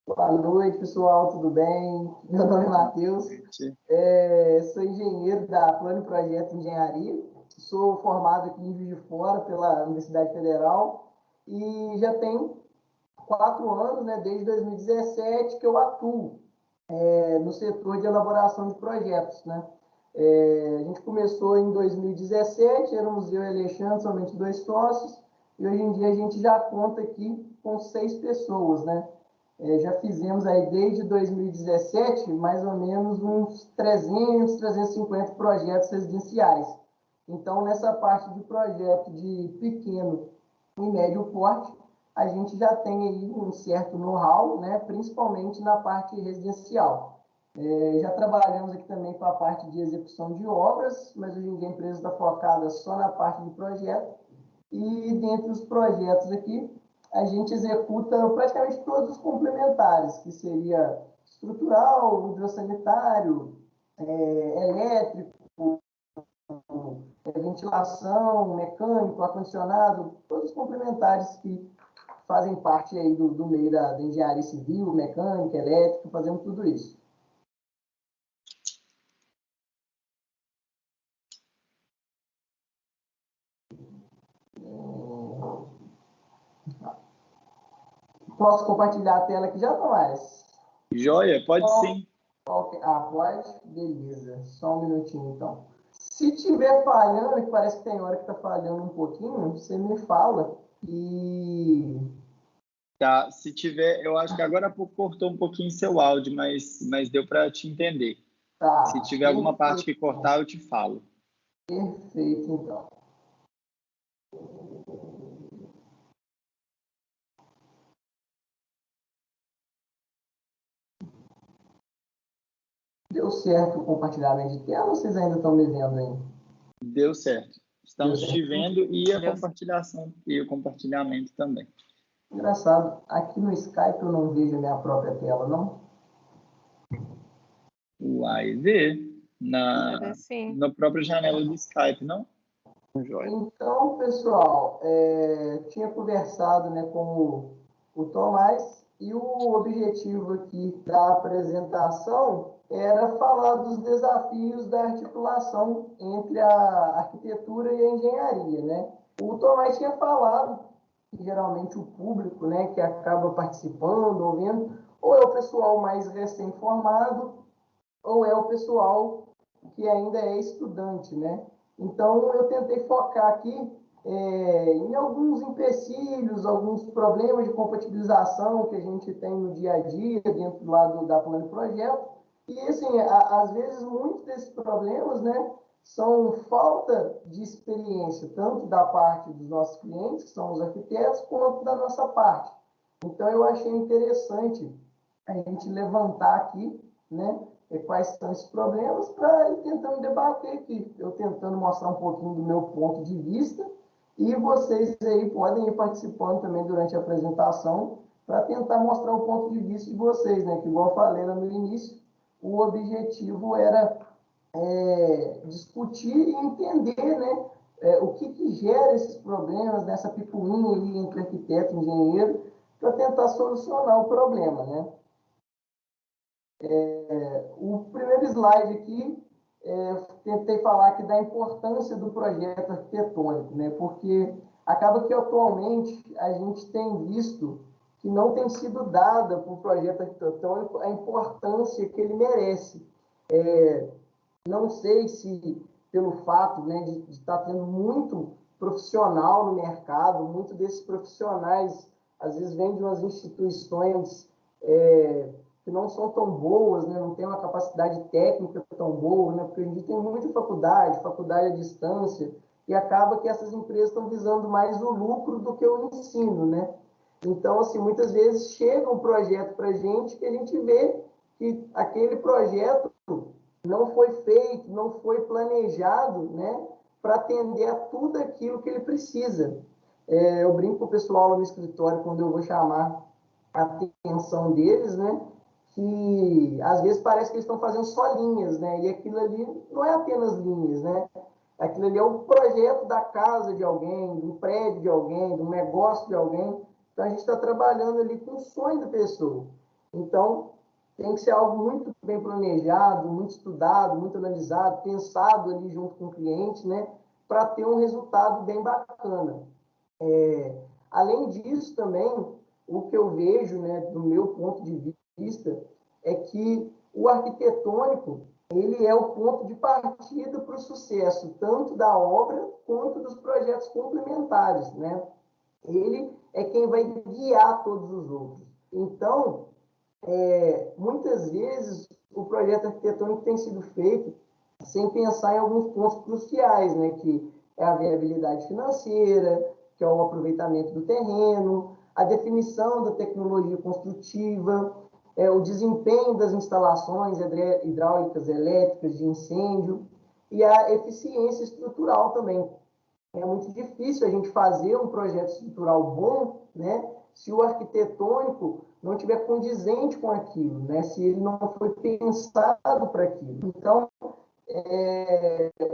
Boa noite, pessoal, tudo bem? Meu nome é Matheus, sou engenheiro da Plano Projeto Engenharia, sou formado aqui em Juiz de Fora pela Universidade Federal e já tenho 4 anos, né, desde 2017, que eu atuo no setor de elaboração de projetos, né? A gente começou em 2017, éramos eu e Alexandre, somente 2 sócios, e hoje em dia a gente já conta aqui com 6 pessoas, né? Já fizemos aí desde 2017 mais ou menos uns 300, 350 projetos residenciais. Então, nessa parte de projeto de pequeno e médio porte, a gente já tem aí um certo know-how, né, principalmente na parte residencial. Já trabalhamos aqui também com a parte de execução de obras, mas hoje em dia a empresa está focada só na parte de projeto. E dentre os projetos aqui, a gente executa praticamente todos os complementares, que seria estrutural, hidrossanitário, elétrico, ventilação, mecânico, ar-condicionado, todos os complementares que fazem parte aí do meio da engenharia civil, mecânica, elétrica, fazemos tudo isso. Posso compartilhar a tela aqui já, Tomás? Joia, pode sim. Pode? Beleza. Só um minutinho, então. Se tiver falhando, que parece que tem hora que está falhando um pouquinho, você me fala e... Tá, se tiver, eu acho que agora há pouco cortou um pouquinho seu áudio, mas deu para te entender. Tá. Se tiver alguma parte que cortar, eu te falo. Perfeito, então. Deu certo o compartilhamento de tela ou vocês ainda estão me vendo aí? Deu certo. Estamos te vendo e a compartilhação e o compartilhamento também. Engraçado, aqui no Skype eu não vejo a minha própria tela, não? Uai, vê na própria janela do Skype, não? Joia. Então, pessoal, tinha conversado, né, com o Tomás e o objetivo aqui da apresentação era falar dos desafios da articulação entre a arquitetura e a engenharia, né? O Tomás tinha falado que geralmente o público, né, que acaba participando, ouvindo, ou é o pessoal mais recém-formado, ou é o pessoal que ainda é estudante, né? Então, eu tentei focar aqui em alguns empecilhos, alguns problemas de compatibilização que a gente tem no dia a dia, dentro da Plano Projeto. E, assim, às vezes, muitos desses problemas, né, são falta de experiência, tanto da parte dos nossos clientes, que são os arquitetos, quanto da nossa parte. Então, eu achei interessante a gente levantar aqui, né, quais são esses problemas, para ir tentando debater aqui, eu tentando mostrar um pouquinho do meu ponto de vista, e vocês aí podem ir participando também durante a apresentação, para tentar mostrar o ponto de vista de vocês, né? Que, igual eu falei lá no início, o objetivo era discutir e entender, né, o que gera esses problemas, nessa picuinha aí entre arquiteto e engenheiro, para tentar solucionar o problema, né? O primeiro slide aqui, tentei falar aqui da importância do projeto arquitetônico, né? Porque acaba que atualmente a gente tem visto que não tem sido dada para o projeto arquitetônico a importância que ele merece. Não sei se pelo fato, né, de estar tendo muito profissional no mercado, muito desses profissionais às vezes vêm de umas instituições que não são tão boas, né? Não tem uma capacidade técnica tão boa, né? Porque a gente tem muita faculdade à distância, e acaba que essas empresas estão visando mais o lucro do que o ensino, né? Então, assim, muitas vezes chega um projeto para a gente que a gente vê que aquele projeto não foi feito, não foi planejado, né, para atender a tudo aquilo que ele precisa. Eu brinco com o pessoal lá no escritório, quando eu vou chamar a atenção deles, né, que às vezes parece que eles estão fazendo só linhas, né? E aquilo ali não é apenas linhas, né? Aquilo ali é o projeto da casa de alguém, do prédio de alguém, do negócio de alguém. Então a gente está trabalhando ali com o sonho da pessoa. Então, tem que ser algo muito bem planejado, muito estudado, muito analisado, pensado ali junto com o cliente, né, para ter um resultado bem bacana. Além disso, também, o que eu vejo, né, do meu ponto de vista, é que o arquitetônico, ele é o ponto de partida para o sucesso, tanto da obra quanto dos projetos complementares, né? Ele é quem vai guiar todos os outros. Então, muitas vezes, o projeto arquitetônico tem sido feito sem pensar em alguns pontos cruciais, né? Que é a viabilidade financeira, que é o aproveitamento do terreno, a definição da tecnologia construtiva, o desempenho das instalações hidráulicas, elétricas, de incêndio e a eficiência estrutural também. É muito difícil a gente fazer um projeto estrutural bom, né, se o arquitetônico não estiver condizente com aquilo, né, se ele não foi pensado para aquilo. Então,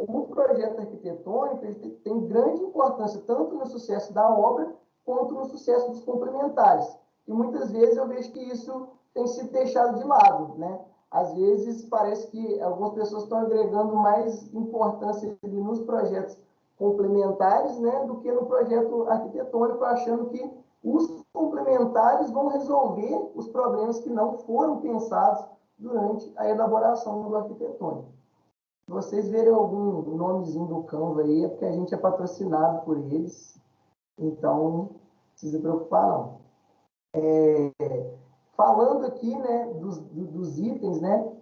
o projeto arquitetônico ele tem grande importância tanto no sucesso da obra quanto no sucesso dos complementares. E muitas vezes eu vejo que isso tem sido deixado de lado, né? Às vezes parece que algumas pessoas estão agregando mais importância nos projetos complementares, né, do que no projeto arquitetônico, achando que os complementares vão resolver os problemas que não foram pensados durante a elaboração do arquitetônico. Se vocês verem algum nomezinho do Canva aí, é porque a gente é patrocinado por eles, então não precisa preocupar, não. Falando aqui, né, dos itens, né,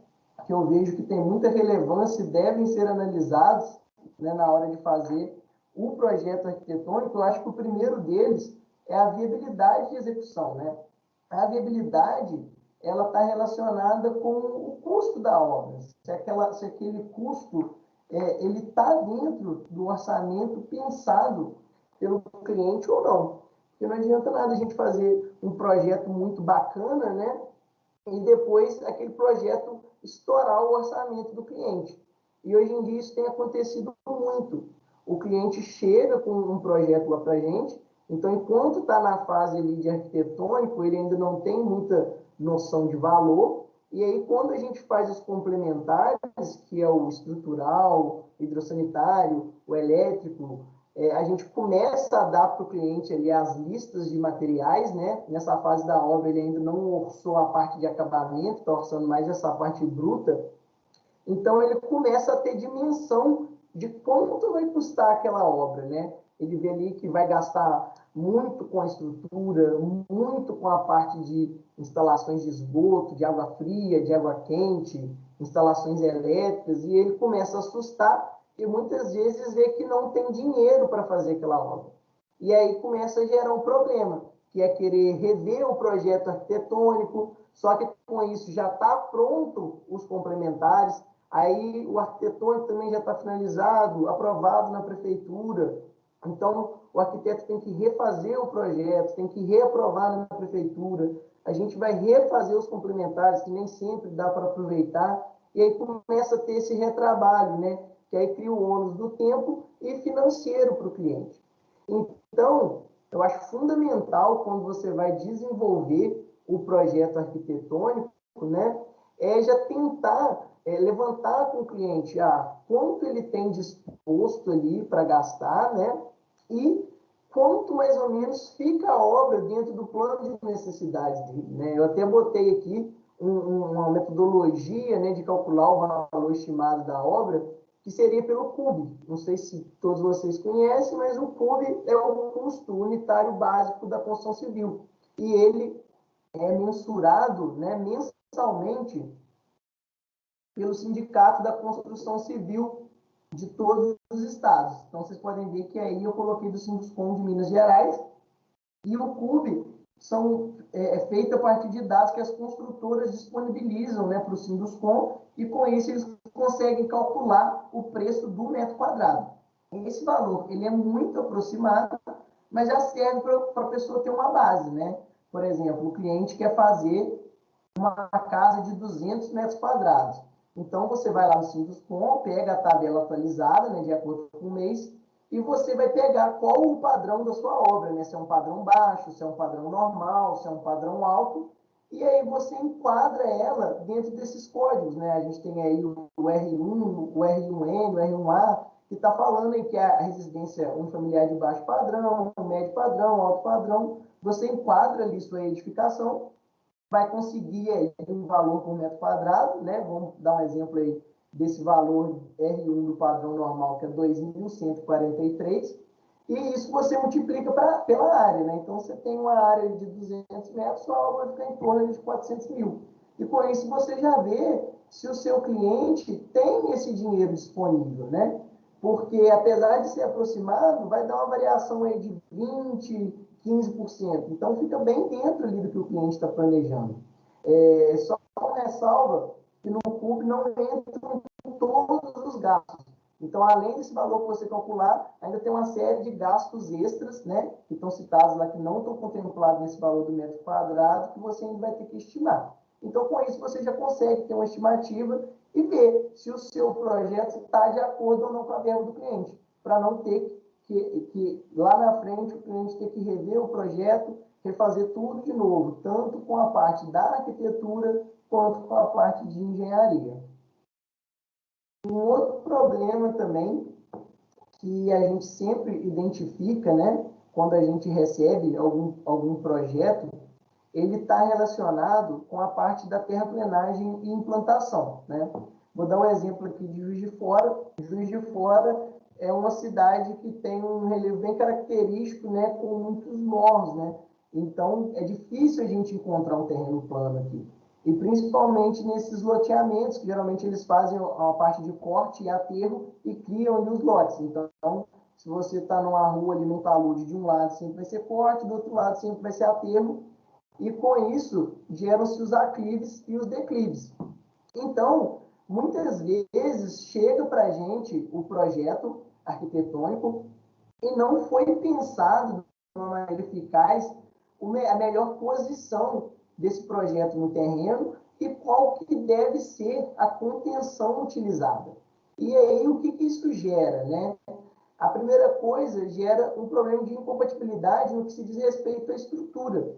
que eu vejo que tem muita relevância e devem ser analisados, né, na hora de fazer o projeto arquitetônico, eu acho que o primeiro deles é a viabilidade de execução, né? A viabilidade, ela está relacionada com o custo da obra, se aquele custo ele está dentro do orçamento pensado pelo cliente ou não. Porque não adianta nada a gente fazer um projeto muito bacana, né? E depois aquele projeto estourar o orçamento do cliente. E hoje em dia isso tem acontecido muito. O cliente chega com um projeto lá para a gente, então enquanto está na fase ali de arquitetônico, ele ainda não tem muita noção de valor, e aí quando a gente faz os complementares, que é o estrutural, hidrossanitário, o elétrico, a gente começa a dar para o cliente ali as listas de materiais, né? Nessa fase da obra ele ainda não orçou a parte de acabamento, está orçando mais essa parte bruta. Então ele começa a ter dimensão de quanto vai custar aquela obra, né? Ele vê ali que vai gastar muito com a estrutura, muito com a parte de instalações de esgoto, de água fria, de água quente, instalações elétricas, e ele começa a assustar e muitas vezes vê que não tem dinheiro para fazer aquela obra. E aí começa a gerar um problema, que é querer rever o projeto arquitetônico, só que com isso já está pronto os complementares, aí o arquitetônico também já está finalizado, aprovado na prefeitura. Então, o arquiteto tem que refazer o projeto, tem que reaprovar na prefeitura. A gente vai refazer os complementares, que nem sempre dá para aproveitar. E aí começa a ter esse retrabalho, né? Que aí cria o ônus do tempo e financeiro para o cliente. Então, eu acho fundamental, quando você vai desenvolver o projeto arquitetônico, né? Já tentar levantar com o cliente quanto ele tem disposto ali para gastar, né? E quanto mais ou menos fica a obra dentro do plano de necessidades dele, né? Eu até botei aqui uma metodologia, né, de calcular o valor estimado da obra, que seria pelo CUB. Não sei se todos vocês conhecem, mas o CUB é o custo unitário básico da construção civil. E ele é mensurado, né, mensalmente pelo Sindicato da Construção Civil de todos os estados. Então, vocês podem ver que aí eu coloquei do Sinduscom de Minas Gerais, e o CUB é feito a partir de dados que as construtoras disponibilizam, né, para o Sinduscom, e com isso eles conseguem calcular o preço do metro quadrado. Esse valor ele é muito aproximado, mas já serve para a pessoa ter uma base, né? Por exemplo, o cliente quer fazer uma casa de 200 metros quadrados. Então, você vai lá no Sinduscom, pega a tabela atualizada, né, de acordo com o mês, e você vai pegar qual o padrão da sua obra, né? Se é um padrão baixo, se é um padrão normal, se é um padrão alto, e aí você enquadra ela dentro desses códigos, né? A gente tem aí o R1, o R1N, o R1A, que está falando aí que é a residência unifamiliar de baixo padrão, médio padrão, alto padrão. Você enquadra ali sua edificação, vai conseguir aí um valor por metro quadrado, né? Vamos dar um exemplo aí desse valor R1 do padrão normal, que é 2.143, e isso você multiplica pela área, né? Então, você tem uma área de 200 metros, sua obra vai ficar em torno de 400 mil. E com isso, você já vê se o seu cliente tem esse dinheiro disponível, né? Porque, apesar de ser aproximado, vai dar uma variação aí de 20%, 15%. Então, fica bem dentro ali do que o cliente está planejando. Só uma ressalva que no CUP não entram todos os gastos. Então, além desse valor que você calcular, ainda tem uma série de gastos extras, né, que estão citados lá, que não estão contemplados nesse valor do metro quadrado, que você ainda vai ter que estimar. Então, com isso, você já consegue ter uma estimativa e ver se o seu projeto está de acordo ou não com a verba do cliente, para não ter que lá na frente o cliente ter que rever o projeto, refazer tudo de novo, tanto com a parte da arquitetura quanto com a parte de engenharia. Um outro problema também que a gente sempre identifica, né, quando a gente recebe algum projeto, ele está relacionado com a parte da terraplenagem e implantação, né? Vou dar um exemplo aqui de Juiz de Fora. Juiz de Fora é uma cidade que tem um relevo bem característico, né, com muitos morros, né? Então, é difícil a gente encontrar um terreno plano aqui. E principalmente nesses loteamentos, que geralmente eles fazem a parte de corte e aterro e criam ali os lotes. Então, se você está numa rua ali, num talude, de um lado sempre vai ser corte, do outro lado sempre vai ser aterro, e com isso geram-se os aclives e os declives. Então, muitas vezes chega para a gente o projeto arquitetônico e não foi pensado de uma maneira eficaz a melhor posição desse projeto no terreno e qual que deve ser a contenção utilizada. E aí, o que isso gera, né? A primeira coisa, gera um problema de incompatibilidade no que se diz respeito à estrutura.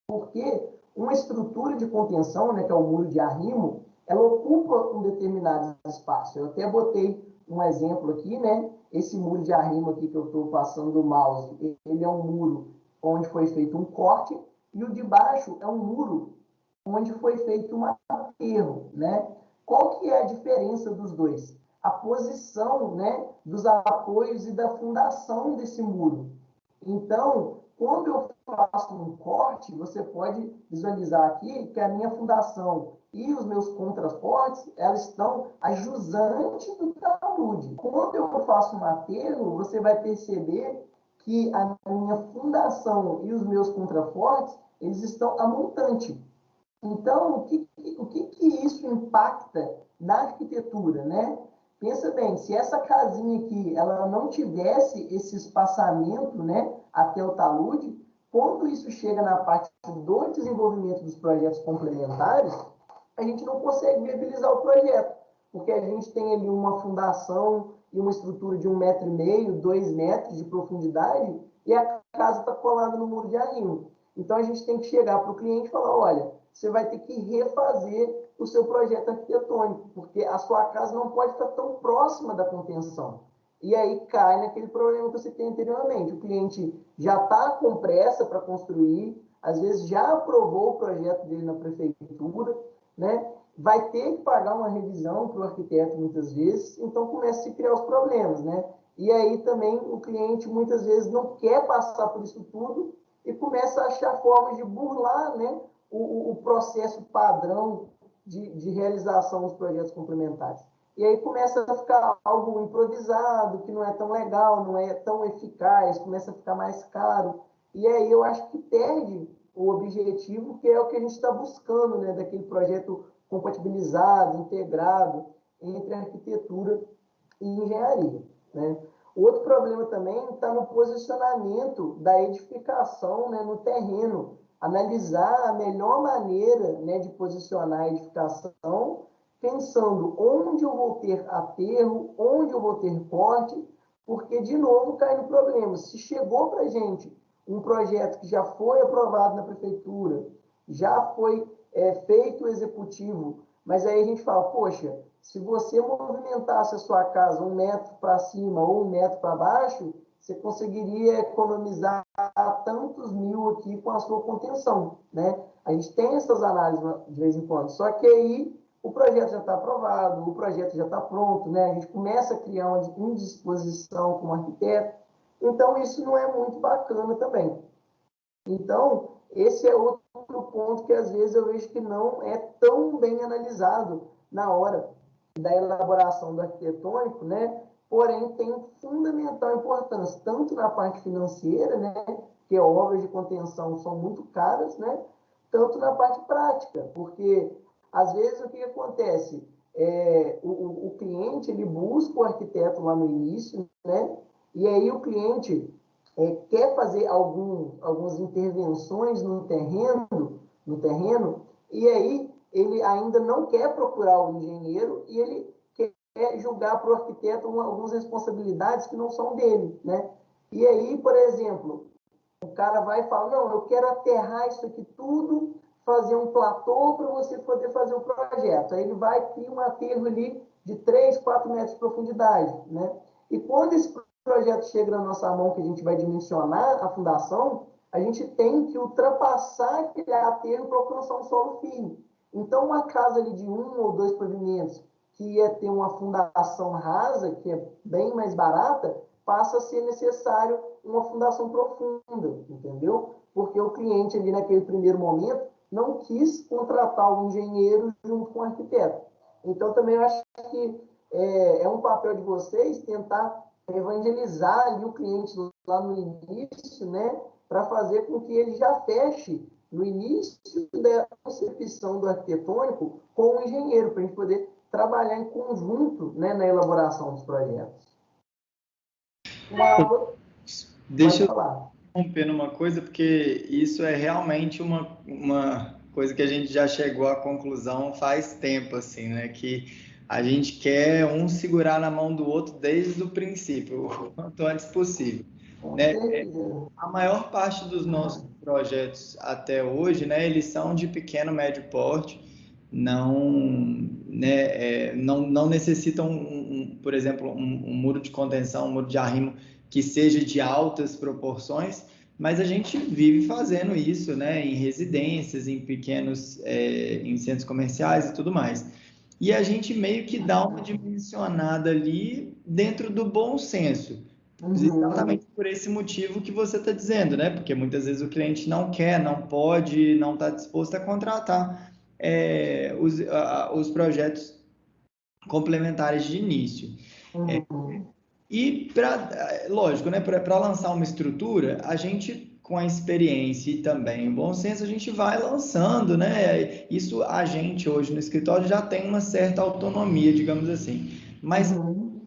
Porque uma estrutura de contenção, né, que é o muro de arrimo, ela ocupa um determinado espaço. Eu até botei um exemplo aqui, né? Esse muro de arrimo aqui que eu estou passando do mouse, ele é um muro onde foi feito um corte, e o de baixo é um muro onde foi feito um aterro, né? Qual que é a diferença dos dois? A posição, né, dos apoios e da fundação desse muro. Então, quando eu faço um corte, você pode visualizar aqui que a minha fundação e os meus contrafortes, elas estão ajusante do talude. Quando eu faço um aterro, você vai perceber que a minha fundação e os meus contrafortes, eles estão a montante. Então, o que isso impacta na arquitetura, né? Pensa bem, se essa casinha aqui, ela não tivesse esse espaçamento, né, até o talude, quando isso chega na parte do desenvolvimento dos projetos complementares, a gente não consegue viabilizar o projeto, porque a gente tem ali uma fundação e uma estrutura de 1,5 m, 2 metros de profundidade, e a casa está colada no muro de arrimo. Então, a gente tem que chegar para o cliente e falar, olha, você vai ter que refazer o seu projeto arquitetônico, porque a sua casa não pode estar tão próxima da contenção. E aí cai naquele problema que você tem anteriormente. O cliente já está com pressa para construir, às vezes já aprovou o projeto dele na prefeitura, né? Vai ter que pagar uma revisão para o arquiteto muitas vezes, então começa a se criar os problemas, né? E aí também o cliente muitas vezes não quer passar por isso tudo e começa a achar formas de burlar, né, o processo padrão de realização dos projetos complementares. E aí começa a ficar algo improvisado, que não é tão legal, não é tão eficaz, começa a ficar mais caro. E aí eu acho que perde o objetivo, que é o que a gente está buscando, né, daquele projeto compatibilizado, integrado entre arquitetura e engenharia, né? Outro problema também está no posicionamento da edificação, né, no terreno. Analisar a melhor maneira, né, de posicionar a edificação, pensando onde eu vou ter aterro, onde eu vou ter corte, porque, de novo, cai no problema. Se chegou para a gente um projeto que já foi aprovado na prefeitura, já foi feito o executivo, mas aí a gente fala, poxa, se você movimentasse a sua casa 1 metro para cima ou 1 metro para baixo, você conseguiria economizar tantos mil aqui com a sua contenção, né? A gente tem essas análises de vez em quando, só que aí o projeto já está aprovado, o projeto já está pronto, né? A gente começa a criar uma indisposição como arquiteto, então isso não é muito bacana também. Então, esse é outro ponto que às vezes eu vejo que não é tão bem analisado na hora da elaboração do arquitetônico, né? Porém, tem fundamental importância, tanto na parte financeira, né? Que obras de contenção são muito caras, né? Tanto na parte prática, porque às vezes o que acontece? O cliente ele busca o arquiteto lá no início, né? E aí o cliente quer fazer algumas intervenções no terreno, e aí ele ainda não quer procurar o engenheiro e ele quer julgar para o arquiteto algumas responsabilidades que não são dele, né? E aí, por exemplo, o cara vai e fala, não, eu quero aterrar isso aqui tudo, fazer um platô para você poder fazer o projeto. Aí ele vai e cria um aterro ali de 3, 4 metros de profundidade, né? E quando esse projeto chega na nossa mão, que a gente vai dimensionar a fundação, a gente tem que ultrapassar aquele aterro para alcançar um solo firme. Então, uma casa ali de 1 ou 2 pavimentos, que ia ter uma fundação rasa, que é bem mais barata, passa a ser necessário uma fundação profunda, entendeu? Porque o cliente ali naquele primeiro momento não quis contratar o engenheiro junto com o arquiteto. Então, também eu acho que é um papel de vocês tentar evangelizar ali o cliente lá no início, né? Para fazer com que ele já feche no início da concepção do arquitetônico com o engenheiro, para a gente poder trabalhar em conjunto, né, na elaboração dos projetos. Deixa eu interromper numa coisa, porque isso é realmente uma coisa que a gente já chegou à conclusão faz tempo, assim, né? Que a gente quer um segurar na mão do outro desde o princípio, o quanto antes possível, né? A maior parte dos nossos projetos até hoje, né, eles são de pequeno, médio porte, não necessitam, por exemplo, um muro de contenção, um muro de arrimo que seja de altas proporções, mas a gente vive fazendo isso, né, em residências, em pequenos, em centros comerciais e tudo mais. E a gente meio que dá uma dimensionada ali dentro do bom senso. Exatamente por esse motivo que você está dizendo, né? Porque muitas vezes o cliente não quer, não pode, não está disposto a contratar os projetos complementares de início. E, lógico, né? Para lançar uma estrutura, a gente, com a experiência e também o bom senso, a gente vai lançando, né? Isso a gente hoje no escritório já tem uma certa autonomia, digamos assim. Mas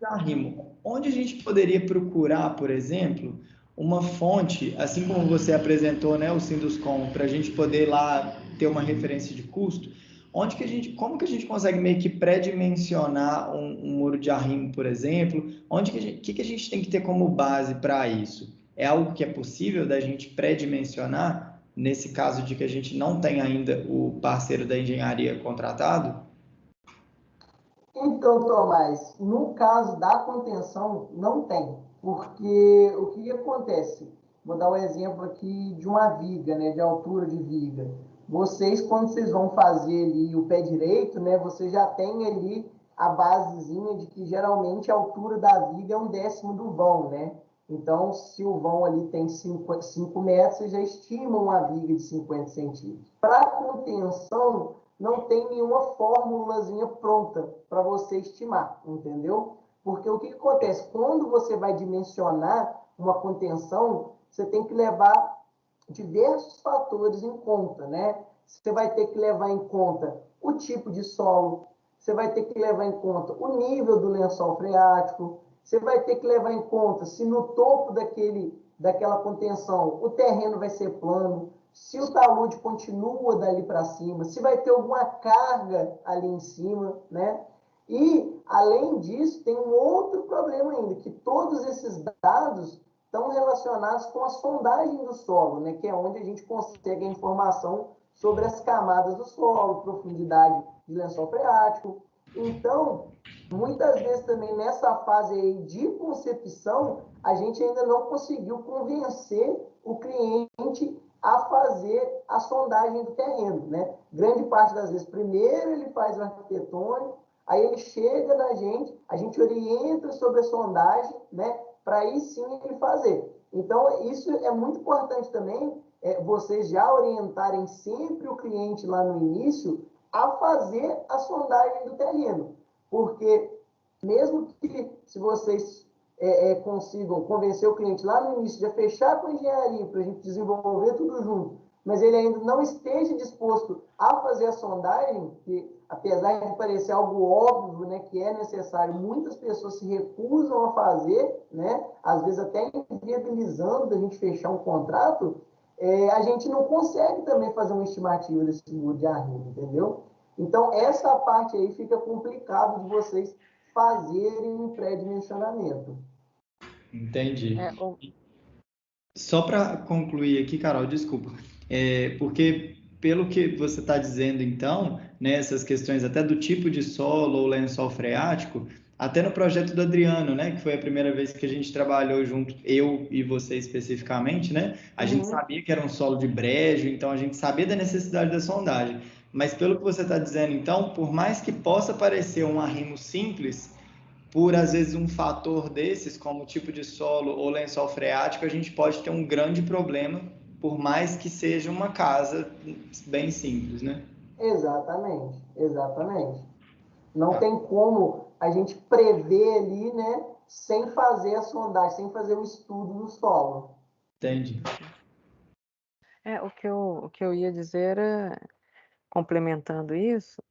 arrimo, onde a gente poderia procurar, por exemplo, uma fonte, assim como você apresentou, né, o Sinduscom, para a gente poder lá ter uma referência de custo, como que a gente consegue meio que pré-dimensionar um muro de arrimo, por exemplo? Que a gente tem que ter como base para isso? É algo que é possível da gente pré-dimensionar, nesse caso de que a gente não tem ainda o parceiro da engenharia contratado? Então, Tomás, no caso da contenção, não tem. Porque o que acontece? Vou dar um exemplo aqui de uma viga, né, de altura de viga. Vocês, quando vocês vão fazer ali o pé direito, né, você já tem ali a basezinha de que geralmente a altura da viga é 1/10 do vão, né? Então, se o vão ali tem 5 metros, vocês já estimam a viga de 50 centímetros. Para contenção, não tem nenhuma fórmulazinha pronta para você estimar, entendeu? Porque o que acontece? Quando você vai dimensionar uma contenção, você tem que levar diversos fatores em conta, né? Você vai ter que levar em conta o tipo de solo, você vai ter que levar em conta o nível do lençol freático, você vai ter que levar em conta se no topo daquela contenção o terreno vai ser plano, se o talude continua dali para cima, se vai ter alguma carga ali em cima, né? E, além disso, tem um outro problema ainda, que todos esses dados estão relacionados com a sondagem do solo, né? Que é onde a gente consegue a informação sobre as camadas do solo, profundidade de lençol freático. Então, muitas vezes também nessa fase aí de concepção, a gente ainda não conseguiu convencer o cliente a fazer a sondagem do terreno, né? Grande parte das vezes, primeiro ele faz o arquitetônico, aí ele chega na gente, a gente orienta sobre a sondagem, né? Para aí sim ele fazer. Então, isso é muito importante também, vocês já orientarem sempre o cliente lá no início a fazer a sondagem do terreno. Porque mesmo que se vocês consigam convencer o cliente lá no início de fechar com a engenharia para a gente desenvolver tudo junto, mas ele ainda não esteja disposto a fazer a sondagem, que apesar de parecer algo óbvio, né, que é necessário, muitas pessoas se recusam a fazer, né, às vezes até inviabilizando a gente fechar um contrato, a gente não consegue também fazer uma estimativa desse muro de arrimo, entendeu? Então, essa parte aí fica complicado de vocês fazerem um pré-dimensionamento. Entendi. Só para concluir aqui, Carol, desculpa, porque pelo que você está dizendo, então, né, essas questões até do tipo de solo ou lençol freático, até no projeto do Adriano, né, que foi a primeira vez que a gente trabalhou junto, eu e você especificamente, né, a gente sabia que era um solo de brejo, então a gente sabia da necessidade da sondagem, mas pelo que você está dizendo, então, por mais que possa parecer um arrimo simples, por às vezes um fator desses, como tipo de solo ou lençol freático, a gente pode ter um grande problema, por mais que seja uma casa bem simples, né? Exatamente, exatamente. Não Tá. tem como a gente prever ali, né, sem fazer a sondagem, sem fazer o estudo do solo. Entendi. O que eu ia dizer, complementando isso,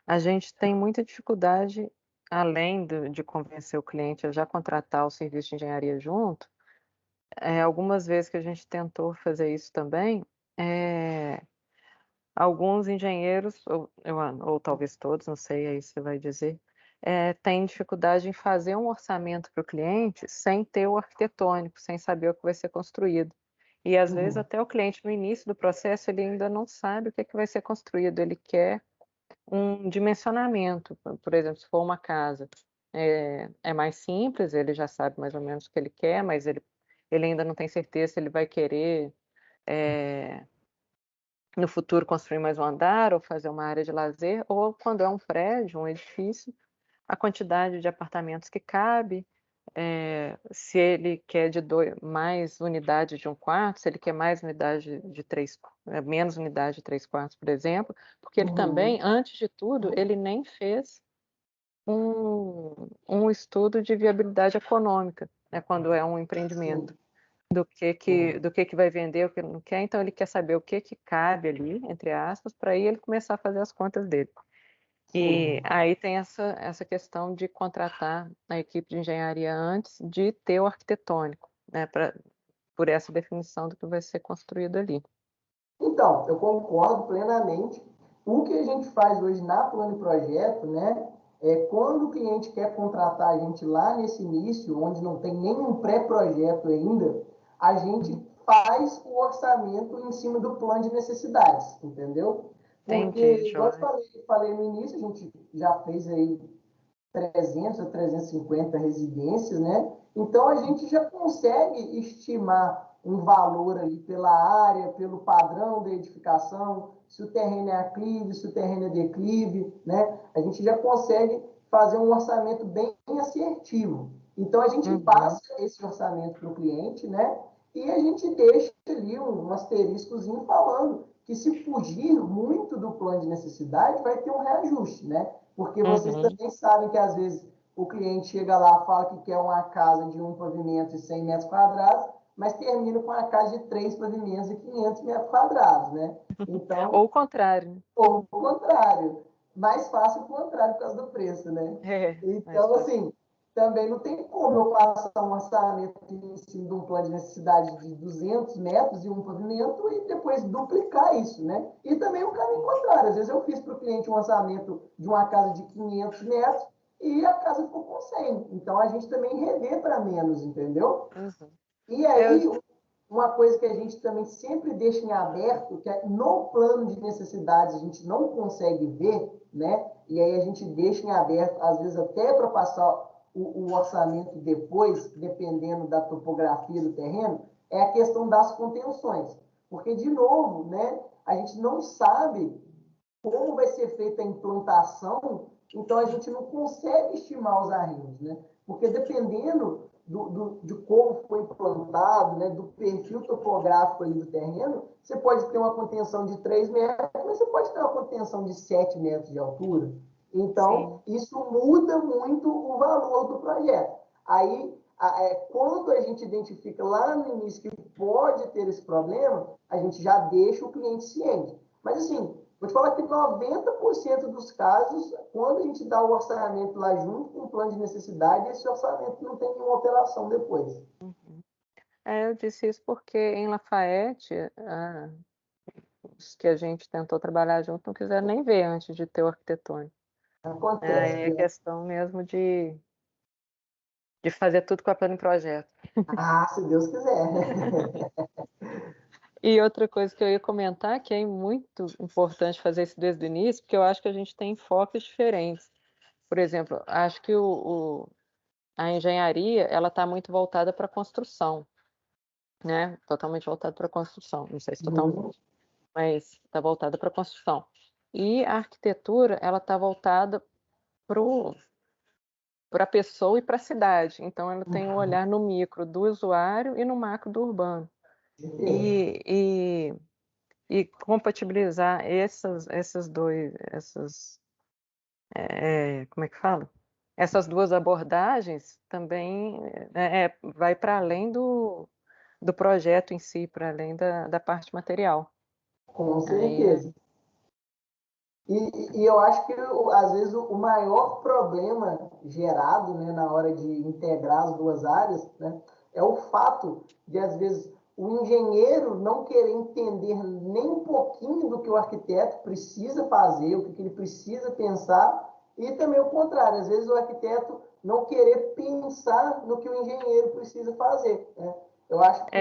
a gente tem muita dificuldade, além de convencer o cliente a já contratar o serviço de engenharia junto, algumas vezes que a gente tentou fazer isso também, alguns engenheiros, ou talvez todos, não sei, aí você vai dizer, têm dificuldade em fazer um orçamento para o cliente sem ter o arquitetônico, sem saber o que vai ser construído. E às vezes até o cliente no início do processo ele ainda não sabe o que vai ser construído, ele quer um dimensionamento, por exemplo, se for uma casa, é mais simples, ele já sabe mais ou menos o que ele quer, mas ele ainda não tem certeza se ele vai querer no futuro construir mais um andar ou fazer uma área de lazer, ou quando é um prédio, um edifício, a quantidade de apartamentos que cabe, se ele quer mais unidade de um quarto, se ele quer mais unidade de menos unidade de 3 quartos, por exemplo, porque ele também, antes de tudo, ele nem fez um estudo de viabilidade econômica, né, quando é um empreendimento. Do que vai vender, o que não quer, então ele quer saber o que cabe ali, entre aspas, para aí ele começar a fazer as contas dele. E aí tem essa questão de contratar a equipe de engenharia antes de ter o arquitetônico, né, por essa definição do que vai ser construído ali. Então, eu concordo plenamente. O que a gente faz hoje na Plano Projeto, né, quando o cliente quer contratar a gente lá nesse início, onde não tem nenhum pré-projeto ainda, a gente faz o orçamento em cima do plano de necessidades, entendeu? Porque, igual eu falei no início, a gente já fez aí 300 a 350 residências, né? Então, a gente já consegue estimar um valor ali pela área, pelo padrão da edificação, se o terreno é aclive, se o terreno é declive, né? A gente já consegue fazer um orçamento bem assertivo. Então, a gente passa esse orçamento para o cliente, né? E a gente deixa ali um asteriscozinho falando que se fugir muito do plano de necessidade, vai ter um reajuste, né? Porque vocês também sabem que, às vezes, o cliente chega lá, fala que quer uma casa de 1 pavimento e 100 metros quadrados, mas termina com uma casa de 3 pavimentos e 500 metros quadrados, né? Então, ou o contrário. Ou o contrário. Mais fácil o contrário por causa do preço, né? Então, assim, também não tem como eu passar um orçamento em cima de um plano de necessidade de 200 metros e um pavimento e depois duplicar isso, né? E também o caminho contrário. Às vezes eu fiz para o cliente um orçamento de uma casa de 500 metros e a casa ficou com 100. Então, a gente também revê para menos, entendeu? E aí, uma coisa que a gente também sempre deixa em aberto, que é no plano de necessidades a gente não consegue ver, né? E aí a gente deixa em aberto, às vezes até para passar o orçamento depois, dependendo da topografia do terreno, é a questão das contenções. Porque, de novo, né, a gente não sabe como vai ser feita a implantação, então a gente não consegue estimar os arreios, né? Porque dependendo de como foi implantado, né, do perfil topográfico ali do terreno, você pode ter uma contenção de 3 metros, mas você pode ter uma contenção de 7 metros de altura. Então, Sim. isso muda muito o valor do projeto. Aí, quando a gente identifica lá no início que pode ter esse problema, a gente já deixa o cliente ciente. Mas, assim, vou te falar que 90% dos casos, quando a gente dá o orçamento lá junto com o plano de necessidade, esse orçamento não tem nenhuma alteração depois. Eu disse isso porque em Lafayette, os que a gente tentou trabalhar junto não quiseram nem ver antes de ter o arquitetônico. Acontece. É questão mesmo de fazer tudo com a plano em projeto. Ah, se Deus quiser. E outra coisa que eu ia comentar, que é muito importante fazer isso desde o início, porque eu acho que a gente tem enfoques diferentes. Por exemplo, acho que a engenharia ela está muito voltada para a construção, né? Totalmente voltada para a construção. Não sei se totalmente, mas está voltada para a construção. E a arquitetura ela está voltada para a pessoa e para a cidade. Então, ela tem um olhar no micro do usuário e no macro do urbano. E compatibilizar como é que fala? Essas duas abordagens também vai para além do projeto em si, para além da parte material. Com Aí, certeza. E eu acho que, às vezes, o maior problema gerado, né, na hora de integrar as duas áreas, né, é o fato de, às vezes, o engenheiro não querer entender nem um pouquinho do que o arquiteto precisa fazer, o que ele precisa pensar, e também o contrário, às vezes o arquiteto não querer pensar no que o engenheiro precisa fazer, né? Eu acho que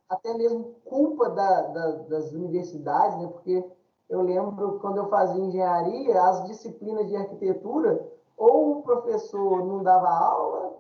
até mesmo culpa das universidades, né, porque eu lembro quando eu fazia engenharia, as disciplinas de arquitetura, ou o professor não dava aula,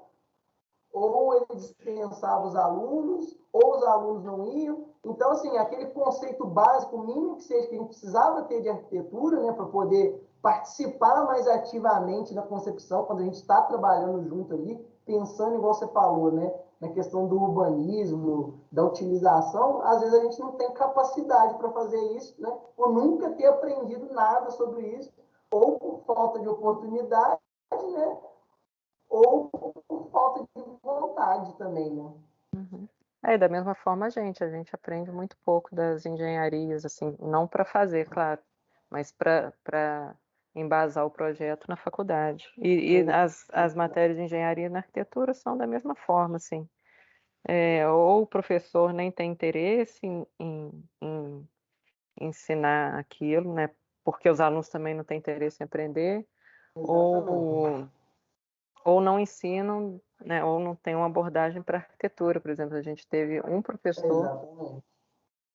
ou ele dispensava os alunos, ou os alunos não iam. Então, assim, aquele conceito básico, mínimo que seja, que a gente precisava ter de arquitetura, né, para poder participar mais ativamente da concepção, quando a gente está trabalhando junto ali, pensando, igual você falou, né, na questão do urbanismo, da utilização, às vezes a gente não tem capacidade para fazer isso, né, ou nunca ter aprendido nada sobre isso, ou por falta de oportunidade, né, ou por falta de vontade também, né? da mesma forma a gente aprende muito pouco das engenharias, assim, não para fazer, claro, mas para embasar o projeto na faculdade. E as matérias de engenharia na arquitetura são da mesma forma, assim. Ou o professor nem tem interesse em ensinar aquilo, né? Porque os alunos também não têm interesse em aprender, Exatamente. ou não ensinam, né? Ou não tem uma abordagem para arquitetura. Por exemplo, a gente teve um professor Exatamente.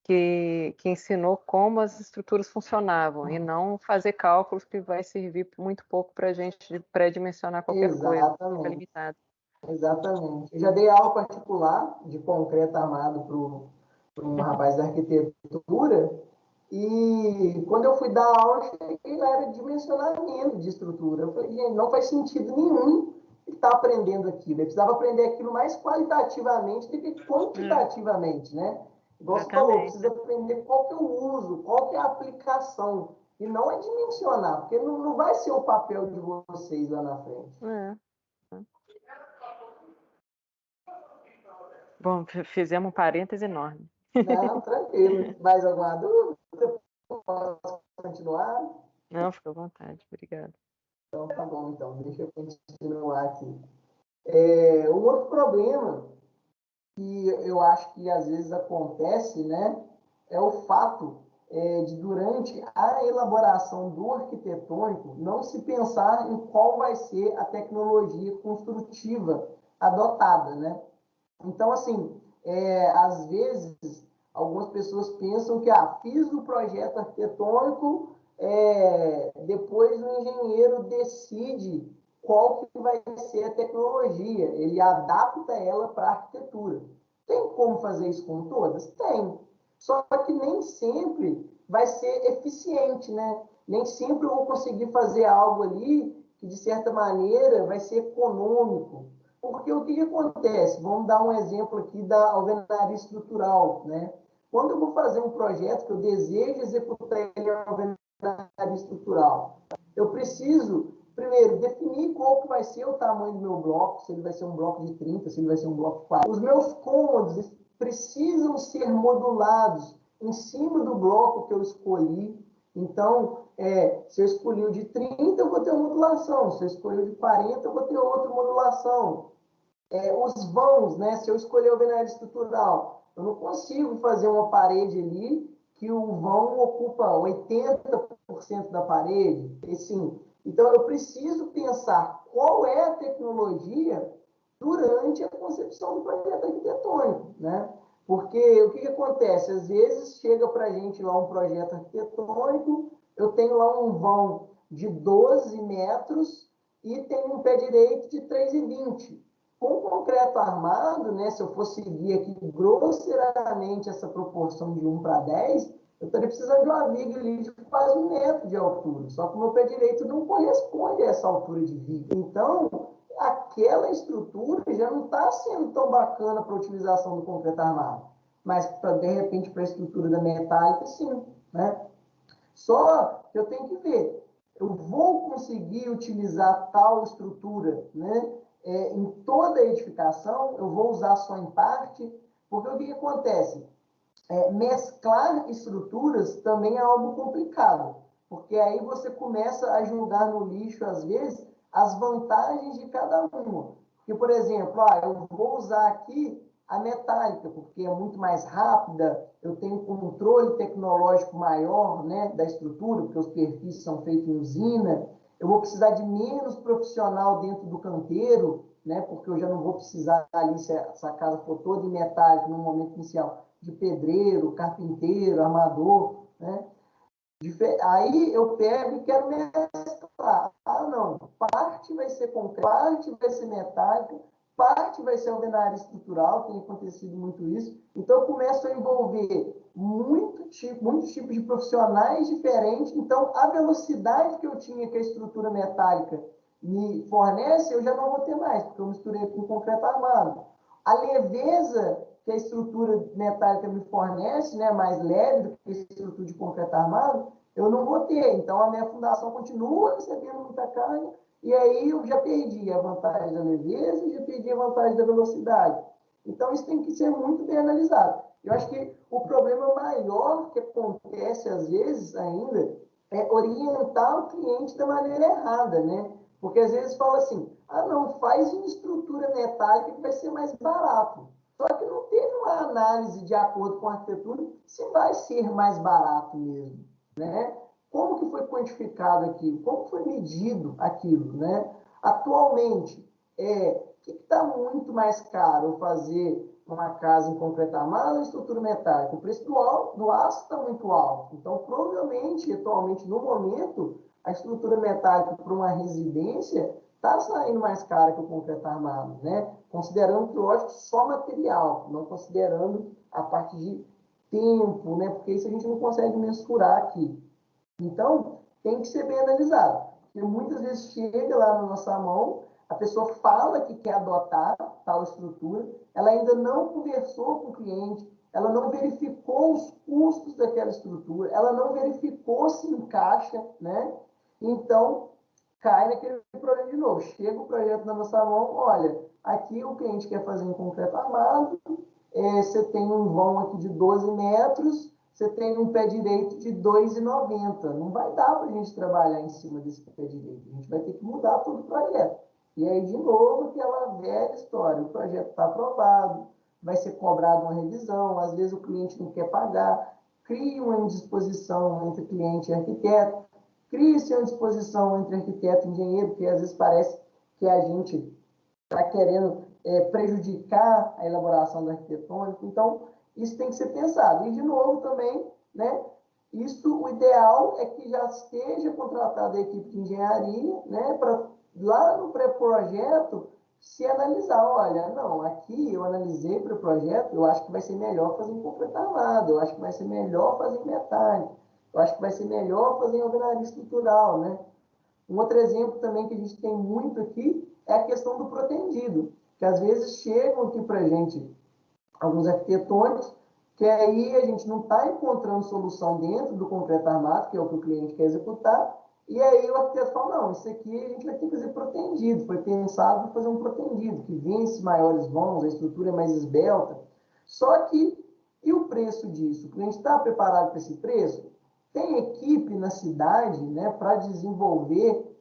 que ensinou como as estruturas funcionavam e não fazer cálculos que vai servir muito pouco para a gente pré-dimensionar qualquer coisa, fica Exatamente. limitado. Exatamente. Eu já dei aula particular de concreto armado para um rapaz da arquitetura e quando eu fui dar aula, eu cheguei lá, era dimensionamento de estrutura. Eu falei, gente, não faz sentido nenhum estar aprendendo aquilo. Eu precisava aprender aquilo mais qualitativamente do que quantitativamente, né? Igual você falou, precisa Exatamente. aprender qual que é o uso, qual que é a aplicação. E não é dimensionar, porque não vai ser o papel de vocês lá na frente. É. Bom, fizemos um parêntese enorme. Não, tranquilo. Mais alguma dúvida? Posso continuar? Não, fica à vontade, obrigada. Então, tá bom, então. Deixa eu continuar aqui. Um outro problema que eu acho que às vezes acontece, né, é o fato de, durante a elaboração do arquitetônico, não se pensar em qual vai ser a tecnologia construtiva adotada, né? Então, assim, às vezes, algumas pessoas pensam que, fiz o projeto arquitetônico, depois o engenheiro decide qual que vai ser a tecnologia, ele adapta ela para a arquitetura. Tem como fazer isso com todas? Tem. Só que nem sempre vai ser eficiente, né? Nem sempre eu vou conseguir fazer algo ali que, de certa maneira, vai ser econômico. Porque o que acontece? Vamos dar um exemplo aqui da alvenaria estrutural, né? Quando eu vou fazer um projeto que eu desejo executar ele em alvenaria estrutural, eu preciso, primeiro, definir qual que vai ser o tamanho do meu bloco, se ele vai ser um bloco de 30, se ele vai ser um bloco de 40. Os meus cômodos precisam ser modulados em cima do bloco que eu escolhi. Então, se eu escolhi o de 30, eu vou ter uma modulação. Se eu escolhi o de 40, eu vou ter outra modulação. Os vãos, né? Se eu escolher o alvenaria estrutural, eu não consigo fazer uma parede ali que o vão ocupa 80% da parede. Assim, então, eu preciso pensar qual é a tecnologia durante a concepção do projeto arquitetônico, né? Porque o que acontece? Às vezes chega para a gente lá um projeto arquitetônico, eu tenho lá um vão de 12 metros e tenho um pé direito de 3,20. Com concreto armado, né, se eu for seguir aqui grosseiramente essa proporção de 1 para 10, eu estaria precisando de uma viga ali de quase 1 metro de altura. Só que o meu pé direito não corresponde a essa altura de viga. Então, aquela estrutura já não está sendo tão bacana para a utilização do concreto armado. Mas, de repente, para a estrutura da metálica, sim, né? Só que eu tenho que ver, eu vou conseguir utilizar tal estrutura, né? Em toda a edificação, eu vou usar só em parte, porque o que acontece? Mesclar estruturas também é algo complicado, porque aí você começa a julgar no lixo, às vezes, as vantagens de cada uma. Porque, por exemplo, eu vou usar aqui a metálica, porque é muito mais rápida, eu tenho controle tecnológico maior, né, da estrutura, porque os perfis são feitos em usina, eu vou precisar de menos profissional dentro do canteiro, né, porque eu já não vou precisar ali, se essa casa for toda em metálica no momento inicial, de pedreiro, carpinteiro, armador, né? Aí eu pego e quero mesclar. Não, parte vai ser concreto, parte vai ser metálica, parte vai ser alvenaria estrutural, tem acontecido muito isso. Então eu começo a envolver muitos tipos de profissionais diferentes. Então a velocidade que eu tinha que a estrutura metálica me fornece, eu já não vou ter mais, porque eu misturei com concreto armado. A leveza que a estrutura metálica me fornece, né, mais leve do que a estrutura de concreto armado, eu não vou ter. Então, a minha fundação continua recebendo muita carga, e aí eu já perdi a vantagem da leveza, já perdi a vantagem da velocidade. Então, isso tem que ser muito bem analisado. Eu acho que o problema maior que acontece, às vezes, ainda, é orientar o cliente da maneira errada, né? Porque, às vezes, fala assim, não, faz uma estrutura metálica que vai ser mais barato. Só que não teve uma análise de acordo com a arquitetura se vai ser mais barato mesmo, né? Como que foi quantificado aquilo? Como foi medido aquilo, né? Atualmente, o que está muito mais caro fazer uma casa em concreto armado ou estrutura metálica? O preço do aço está muito alto. Então, provavelmente, atualmente, no momento, a estrutura metálica para uma residência está saindo mais cara que o concreto armado, né? Considerando, lógico, só material, não considerando a parte de tempo, né? Porque isso a gente não consegue mensurar aqui. Então, tem que ser bem analisado. Porque muitas vezes chega lá na nossa mão, a pessoa fala que quer adotar tal estrutura, ela ainda não conversou com o cliente, ela não verificou os custos daquela estrutura, ela não verificou se encaixa, né? Então, cai naquele problema de novo. Chega o projeto na nossa mão, olha, aqui o cliente quer fazer em concreto armado, você tem um vão aqui de 12 metros, você tem um pé direito de 2,90. Não vai dar para a gente trabalhar em cima desse pé direito. A gente vai ter que mudar todo o projeto. E aí, de novo, aquela velha história. O projeto está aprovado, vai ser cobrado uma revisão, às vezes o cliente não quer pagar, cria uma indisposição entre cliente e arquiteto, cria-se uma disposição entre arquiteto e engenheiro, porque às vezes parece que a gente está querendo prejudicar a elaboração do arquitetônico. Então, isso tem que ser pensado. E, de novo, também, né, o ideal é que já esteja contratada a equipe de engenharia, né, para lá no pré-projeto se analisar, olha, não, aqui eu analisei para o projeto, eu acho que vai ser melhor fazer em concreto armado, eu acho que vai ser melhor fazer em metálico, eu acho que vai ser melhor fazer em alvenaria estrutural, né? Um outro exemplo também que a gente tem muito aqui é a questão do protendido, que às vezes chegam aqui para a gente alguns arquitetônicos, que aí a gente não está encontrando solução dentro do concreto armado, que é o que o cliente quer executar, e aí o arquiteto fala, não, isso aqui a gente vai ter que fazer protendido, foi pensado para fazer um protendido, que vence maiores vãos, a estrutura é mais esbelta. Só que, e o preço disso? O cliente está preparado para esse preço? Tem equipe na cidade, né, para desenvolver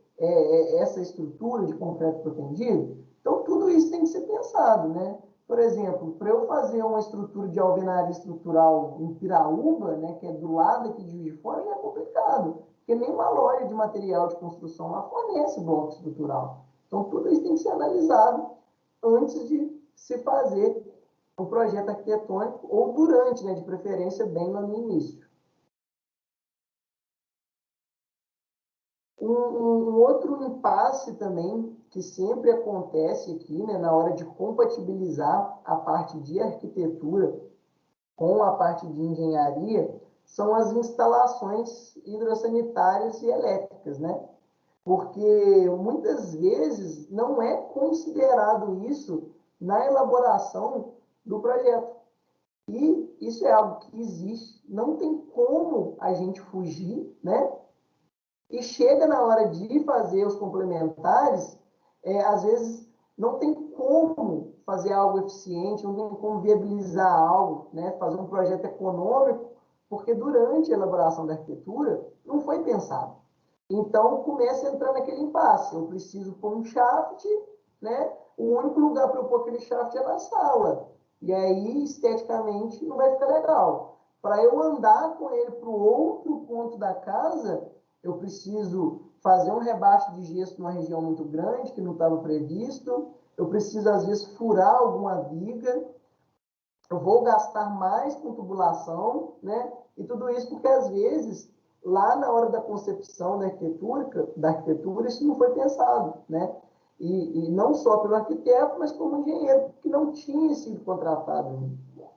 essa estrutura de concreto protendido? Então, tudo isso tem que ser pensado, né? Por exemplo, para eu fazer uma estrutura de alvenaria estrutural em Piraúba, né, que é do lado aqui de Juiz de Fora, já é complicado, porque nenhuma loja de material de construção lá fornece bloco estrutural. Então, tudo isso tem que ser analisado antes de se fazer o projeto arquitetônico, ou durante, né, de preferência, bem lá no início. Um outro impasse também, que sempre acontece aqui, né, na hora de compatibilizar a parte de arquitetura com a parte de engenharia, são as instalações hidrossanitárias e elétricas, né? Porque muitas vezes não é considerado isso na elaboração do projeto. E isso é algo que existe, não tem como a gente fugir, né? E chega na hora de fazer os complementares, às vezes não tem como fazer algo eficiente, não tem como viabilizar algo, né? Fazer um projeto econômico, porque durante a elaboração da arquitetura não foi pensado. Então começa a entrar naquele impasse. Eu preciso pôr um shaft, né? O único lugar para eu pôr aquele shaft é na sala. E aí, esteticamente, não vai ficar legal. Para eu andar com ele para o outro ponto da casa, eu preciso fazer um rebaixo de gesso numa região muito grande, que não estava previsto. Eu preciso, às vezes, furar alguma viga. Eu vou gastar mais com tubulação, né? E tudo isso porque, às vezes, lá na hora da concepção da arquitetura isso não foi pensado, né? E não só pelo arquiteto, mas como engenheiro, que não tinha sido contratado.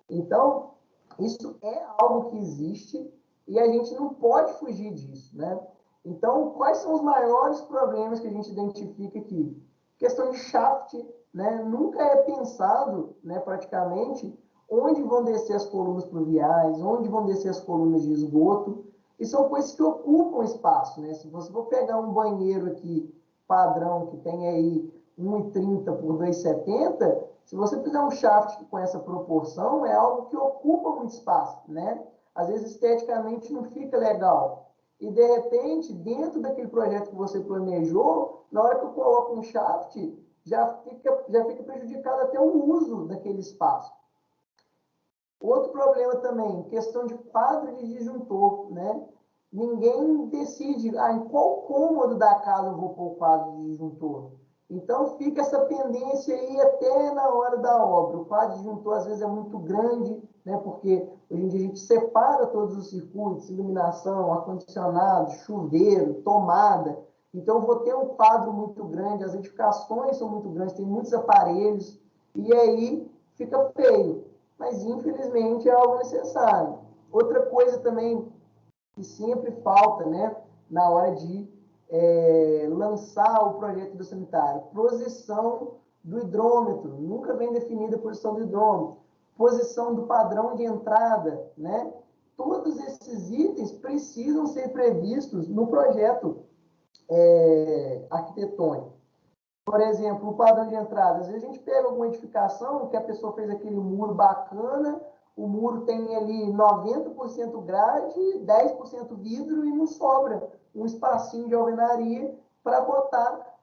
Então, isso é algo que existe e a gente não pode fugir disso, né? Então, quais são os maiores problemas que a gente identifica aqui? Questão de shaft, né? Nunca é pensado, né, praticamente, onde vão descer as colunas pluviais, onde vão descer as colunas de esgoto, e são coisas que ocupam espaço, né? Se você for pegar um banheiro aqui, padrão, que tem aí 1,30 por 2,70, se você fizer um shaft com essa proporção, é algo que ocupa muito espaço, né? Às vezes, esteticamente, não fica legal. E, de repente, dentro daquele projeto que você planejou, na hora que eu coloco um shaft, já fica prejudicado até o uso daquele espaço. Outro problema também, questão de quadro de disjuntor, né? Ninguém decide em qual cômodo da casa eu vou pôr o quadro de disjuntor. Então, fica essa pendência aí até na hora da obra. O quadro de disjuntor, às vezes, é muito grande, né? Porque hoje em dia a gente separa todos os circuitos, iluminação, ar-condicionado, chuveiro, tomada. Então, eu vou ter um quadro muito grande, as edificações são muito grandes, tem muitos aparelhos, e aí fica feio. Mas, infelizmente, é algo necessário. Outra coisa também que sempre falta, né, na hora de lançar o projeto hidrossanitário, posição do hidrômetro, nunca vem definida a posição do hidrômetro, posição do padrão de entrada, né? Todos esses itens precisam ser previstos no projeto arquitetônico. Por exemplo, o padrão de entrada. Às vezes a gente pega alguma edificação que a pessoa fez aquele muro bacana, o muro tem ali 90% grade, 10% vidro e não sobra um espacinho de alvenaria para botar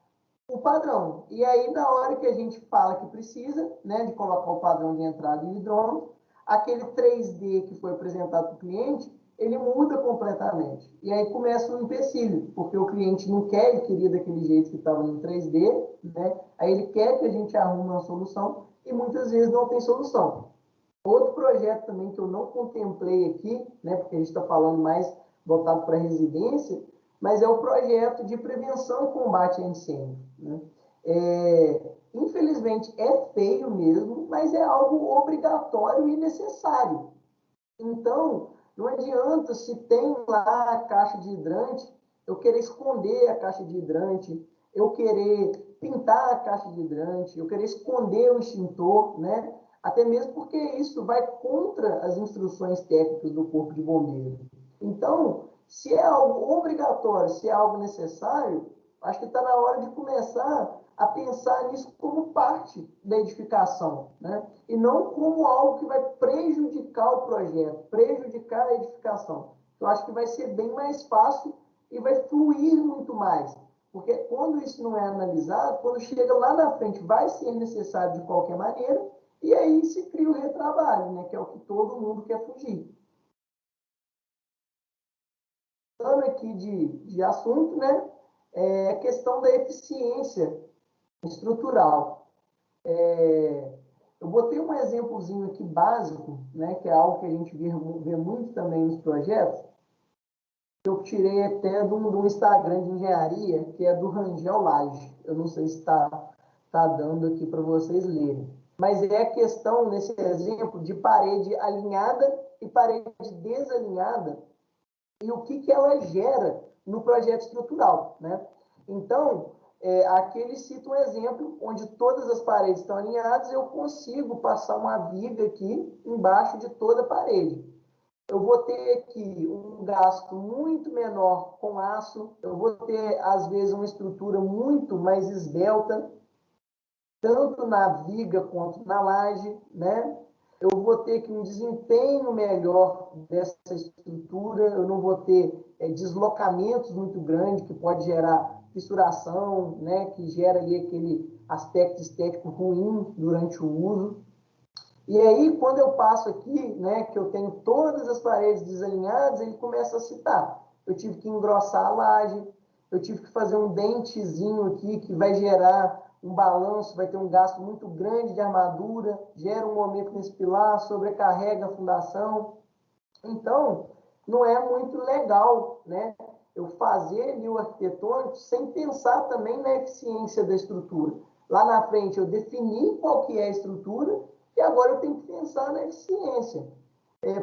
o padrão. E aí, na hora que a gente fala que precisa, né, de colocar o padrão de entrada e hidrômetro, aquele 3D que foi apresentado para o cliente, ele muda completamente. E aí começa um empecilho, porque o cliente não quer, ele queria daquele jeito que estava no 3D, né? Aí ele quer que a gente arrume uma solução e muitas vezes não tem solução. Outro projeto também que eu não contemplei aqui, né, porque a gente está falando mais voltado para residência, mas é o projeto de prevenção e combate a incêndio, né? Infelizmente é feio mesmo, mas é algo obrigatório e necessário. Então, não adianta se tem lá a caixa de hidrante, eu querer esconder a caixa de hidrante, eu querer pintar a caixa de hidrante, eu querer esconder o extintor, né? Até mesmo porque isso vai contra as instruções técnicas do Corpo de Bombeiro. Então, se é algo obrigatório, se é algo necessário, acho que está na hora de começar a pensar nisso como parte da edificação, né? E não como algo que vai prejudicar o projeto, prejudicar a edificação. Eu acho que vai ser bem mais fácil e vai fluir muito mais. Porque quando isso não é analisado, quando chega lá na frente, vai ser necessário de qualquer maneira, e aí se cria o retrabalho, né? Que é o que todo mundo quer fugir. Falando aqui de assunto, né? É a questão da eficiência estrutural. Eu botei um exemplozinho aqui básico, né, que é algo que a gente vê muito também nos projetos. Eu tirei até do Instagram de engenharia, que é do Rangel Lage. Eu não sei se está dando aqui para vocês lerem. Mas é a questão, nesse exemplo, de parede alinhada e parede desalinhada e o que ela gera no projeto estrutural, né? Então, aqui ele cita um exemplo onde todas as paredes estão alinhadas, eu consigo passar uma viga aqui embaixo de toda a parede. Eu vou ter aqui um gasto muito menor com aço, eu vou ter, às vezes, uma estrutura muito mais esbelta, tanto na viga quanto na laje, né? Eu vou ter que um desempenho melhor dessa estrutura, eu não vou ter deslocamentos muito grandes, que pode gerar fissuração, né, que gera ali aquele aspecto estético ruim durante o uso. E aí, quando eu passo aqui, né, que eu tenho todas as paredes desalinhadas, ele começa a citar. Eu tive que engrossar a laje, eu tive que fazer um dentezinho aqui que vai gerar um balanço, vai ter um gasto muito grande de armadura, gera um momento nesse pilar, sobrecarrega a fundação. Então, não é muito legal, né, eu fazer ali o arquitetônico sem pensar também na eficiência da estrutura. Lá na frente eu defini qual que é a estrutura e agora eu tenho que pensar na eficiência.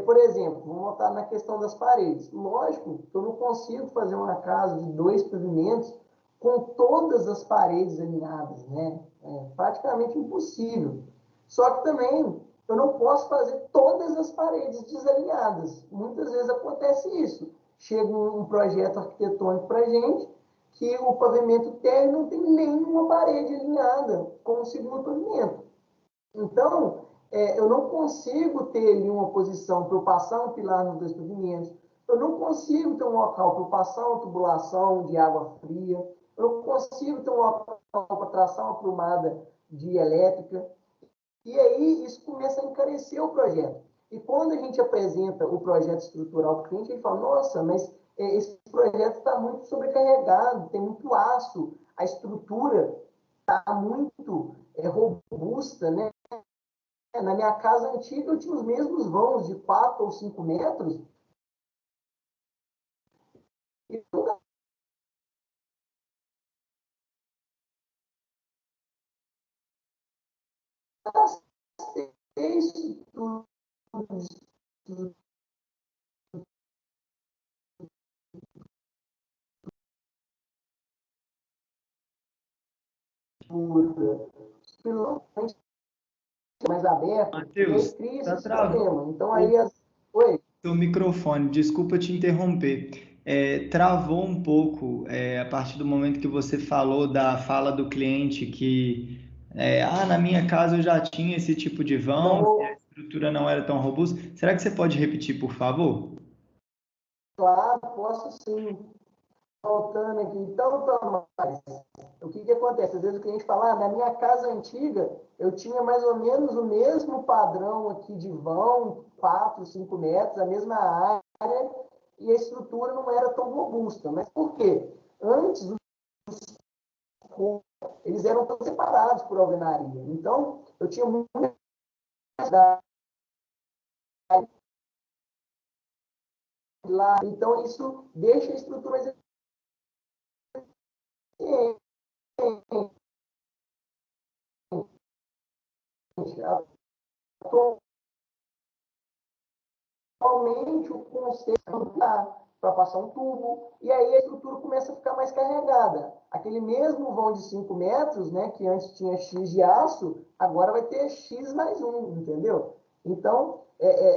Por exemplo, vamos voltar na questão das paredes. Lógico que eu não consigo fazer uma casa de 2 pavimentos com todas as paredes alinhadas, né? É praticamente impossível. Só que também eu não posso fazer todas as paredes desalinhadas. Muitas vezes acontece isso. Chega um projeto arquitetônico para a gente que o pavimento térreo não tem nenhuma parede alinhada com o segundo pavimento. Então, eu não consigo ter ali uma posição para eu passar um pilar nos 2 pavimentos. Eu não consigo ter um local para eu passar uma tubulação de água fria. Eu não consigo ter um local para traçar uma plumada de elétrica. E aí isso começa a encarecer o projeto. E quando a gente apresenta o projeto estrutural para o cliente, ele fala, nossa, mas esse projeto está muito sobrecarregado, tem muito aço, a estrutura está muito robusta, né? Na minha casa antiga eu tinha os mesmos vãos de 4 ou 5 metros. E eu gastei isso tudo mais aberto, e aí Matheus, cria tá esse travando problema. Então aí Oi. seu microfone, desculpa te interromper. Travou um pouco a partir do momento que você falou da fala do cliente que na minha casa eu já tinha esse tipo de vão, e a Não, estrutura não era tão robusta. Será que você pode repetir, por favor? claro, posso sim. Voltando aqui. Então, Tomás, o que acontece? Às vezes o cliente fala, na minha casa antiga, eu tinha mais ou menos o mesmo padrão aqui de vão, 4, 5 metros, a mesma área, e a estrutura não era tão robusta. Mas por quê? Antes, eles eram todos separados por alvenaria. Então, eu tinha muita lá. Então, isso deixa a estrutura mais eficiente. Atualmente, o conceito para passar um tubo, e aí a estrutura começa a ficar mais carregada. Aquele mesmo vão de 5 metros, né, que antes tinha X de aço, agora vai ter X mais 1, entendeu? Então,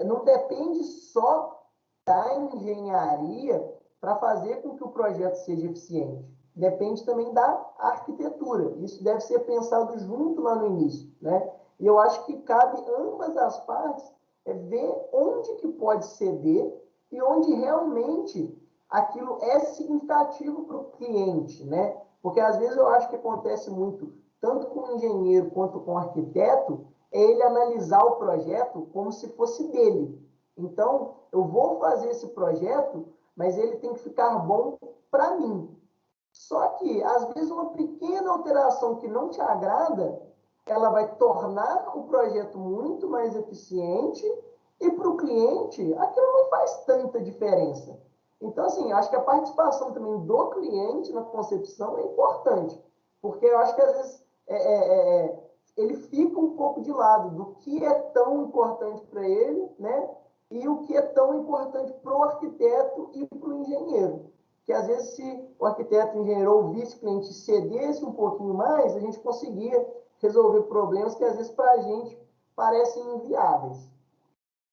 não depende só da engenharia para fazer com que o projeto seja eficiente. Depende também da arquitetura. Isso deve ser pensado junto lá no início, né? E eu acho que cabe ambas as partes ver onde que pode ceder e onde realmente aquilo é significativo para o cliente, né? Porque às vezes eu acho que acontece muito, tanto com o engenheiro quanto com o arquiteto, é ele analisar o projeto como se fosse dele. Então, eu vou fazer esse projeto, mas ele tem que ficar bom para mim. Só que, às vezes, uma pequena alteração que não te agrada, ela vai tornar o projeto muito mais eficiente e para o cliente aquilo não faz tanta diferença. Então, assim, acho que a participação também do cliente na concepção é importante, porque eu acho que às vezes ele fica um pouco de lado do que é tão importante para ele, né? E o que é tão importante para o arquiteto e para o engenheiro. Que às vezes, se o arquiteto, o engenheiro ouvisse o cliente cedesse um pouquinho mais, a gente conseguia resolver problemas que às vezes para a gente parecem inviáveis.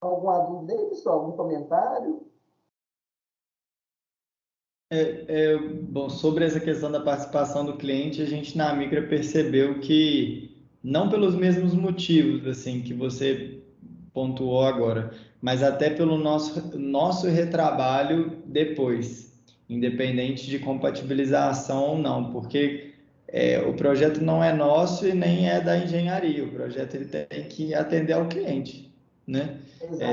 Alguma dúvida aí, pessoal? Algum comentário? Bom, sobre essa questão da participação do cliente, a gente na Micra percebeu que, não pelos mesmos motivos assim que você pontuou agora, mas até pelo nosso retrabalho depois, independente de compatibilização ou não, porque o projeto não é nosso e nem é da engenharia, o projeto ele tem que atender ao cliente, né?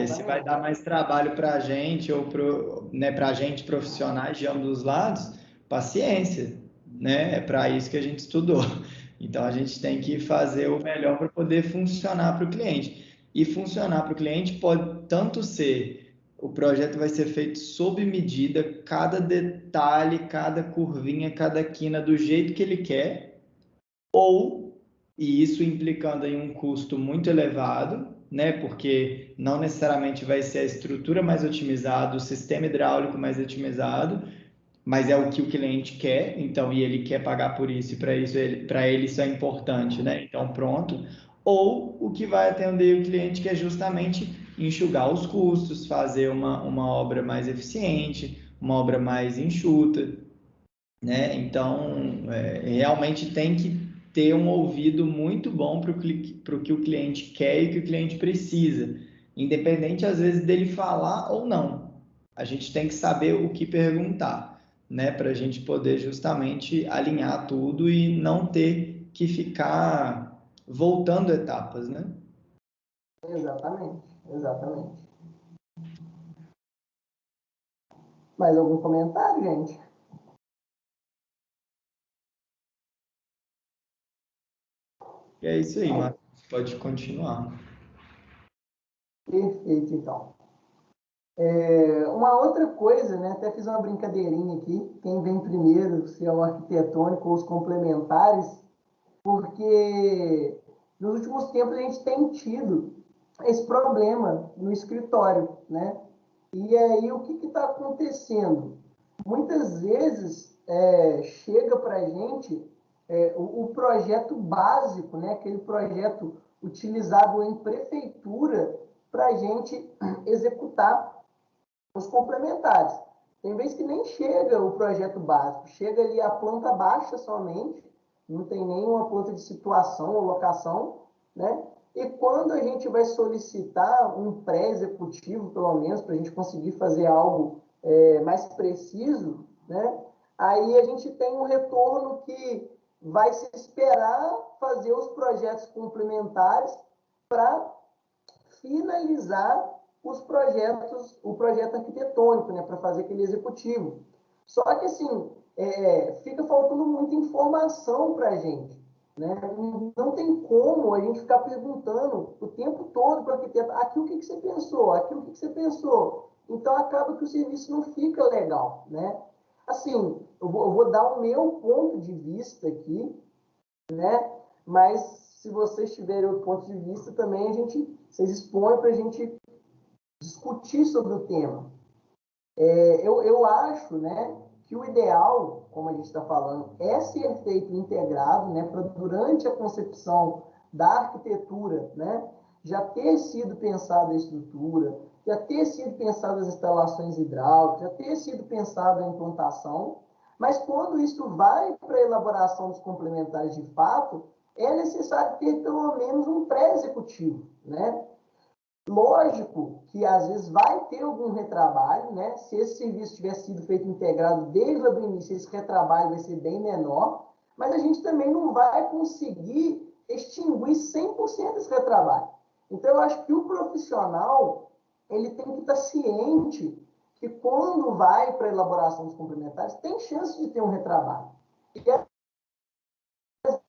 Se vai dar mais trabalho para a gente ou para a gente profissionais de ambos os lados, paciência, né? É para isso que a gente estudou. Então a gente tem que fazer o melhor para poder funcionar para o cliente. E funcionar para o cliente pode tanto ser o projeto vai ser feito sob medida, cada detalhe, cada curvinha, cada quina do jeito que ele quer, ou, e isso implicando em um custo muito elevado, né? Porque não necessariamente vai ser a estrutura mais otimizada, o sistema hidráulico mais otimizado, mas é o que o cliente quer, então, e ele quer pagar por isso, e para ele isso é importante, né? Então, pronto. Ou o que vai atender o cliente, que é justamente enxugar os custos, fazer uma obra mais eficiente, uma obra mais enxuta, né? Então, realmente tem que ter um ouvido muito bom para o que o cliente quer e o que o cliente precisa, independente às vezes dele falar ou não. A gente tem que saber o que perguntar, né? Para a gente poder justamente alinhar tudo e não ter que ficar voltando etapas, né? Exatamente, exatamente. Mais algum comentário, gente? E é isso aí, Marcos. Pode continuar. Perfeito, então. Uma outra coisa, né? Até fiz uma brincadeirinha aqui. Quem vem primeiro, se é o arquitetônico ou os complementares, porque nos últimos tempos a gente tem tido esse problema no escritório, né? E aí o que está acontecendo? Muitas vezes chega para a gente o projeto básico, né? Aquele projeto utilizado em prefeitura para a gente executar os complementares. Tem vezes que nem chega o projeto básico, chega ali a planta baixa somente, não tem nenhuma planta de situação ou locação, né? E quando a gente vai solicitar um pré-executivo, pelo menos, para a gente conseguir fazer algo mais preciso, né? Aí a gente tem um retorno que vai se esperar fazer os projetos complementares para finalizar o projeto arquitetônico, né, para fazer aquele executivo. Só que, assim, fica faltando muita informação para a gente. Né? Não tem como a gente ficar perguntando o tempo todo para o arquiteto, aqui o que você pensou, aqui o que você pensou. Então, acaba que o serviço não fica legal. Né? Assim, eu vou dar o meu ponto de vista aqui, né? Mas se vocês tiverem outro ponto de vista também, vocês expõem para a gente discutir sobre o tema. Eu acho, né, que o ideal, como a gente está falando, é ser feito integrado, né, para durante a concepção da arquitetura, né, já ter sido pensada a estrutura, já ter sido pensada as instalações hidráulicas, já ter sido pensada a implantação, mas quando isso vai para a elaboração dos complementares de fato, é necessário ter pelo menos um pré-executivo, né? Lógico que às vezes vai ter algum retrabalho, né? Se esse serviço tiver sido feito integrado desde o início, esse retrabalho vai ser bem menor, mas a gente também não vai conseguir extinguir 100% desse retrabalho. Então, eu acho que o profissional ele tem que estar ciente que quando vai para a elaboração dos complementares, tem chance de ter um retrabalho. E às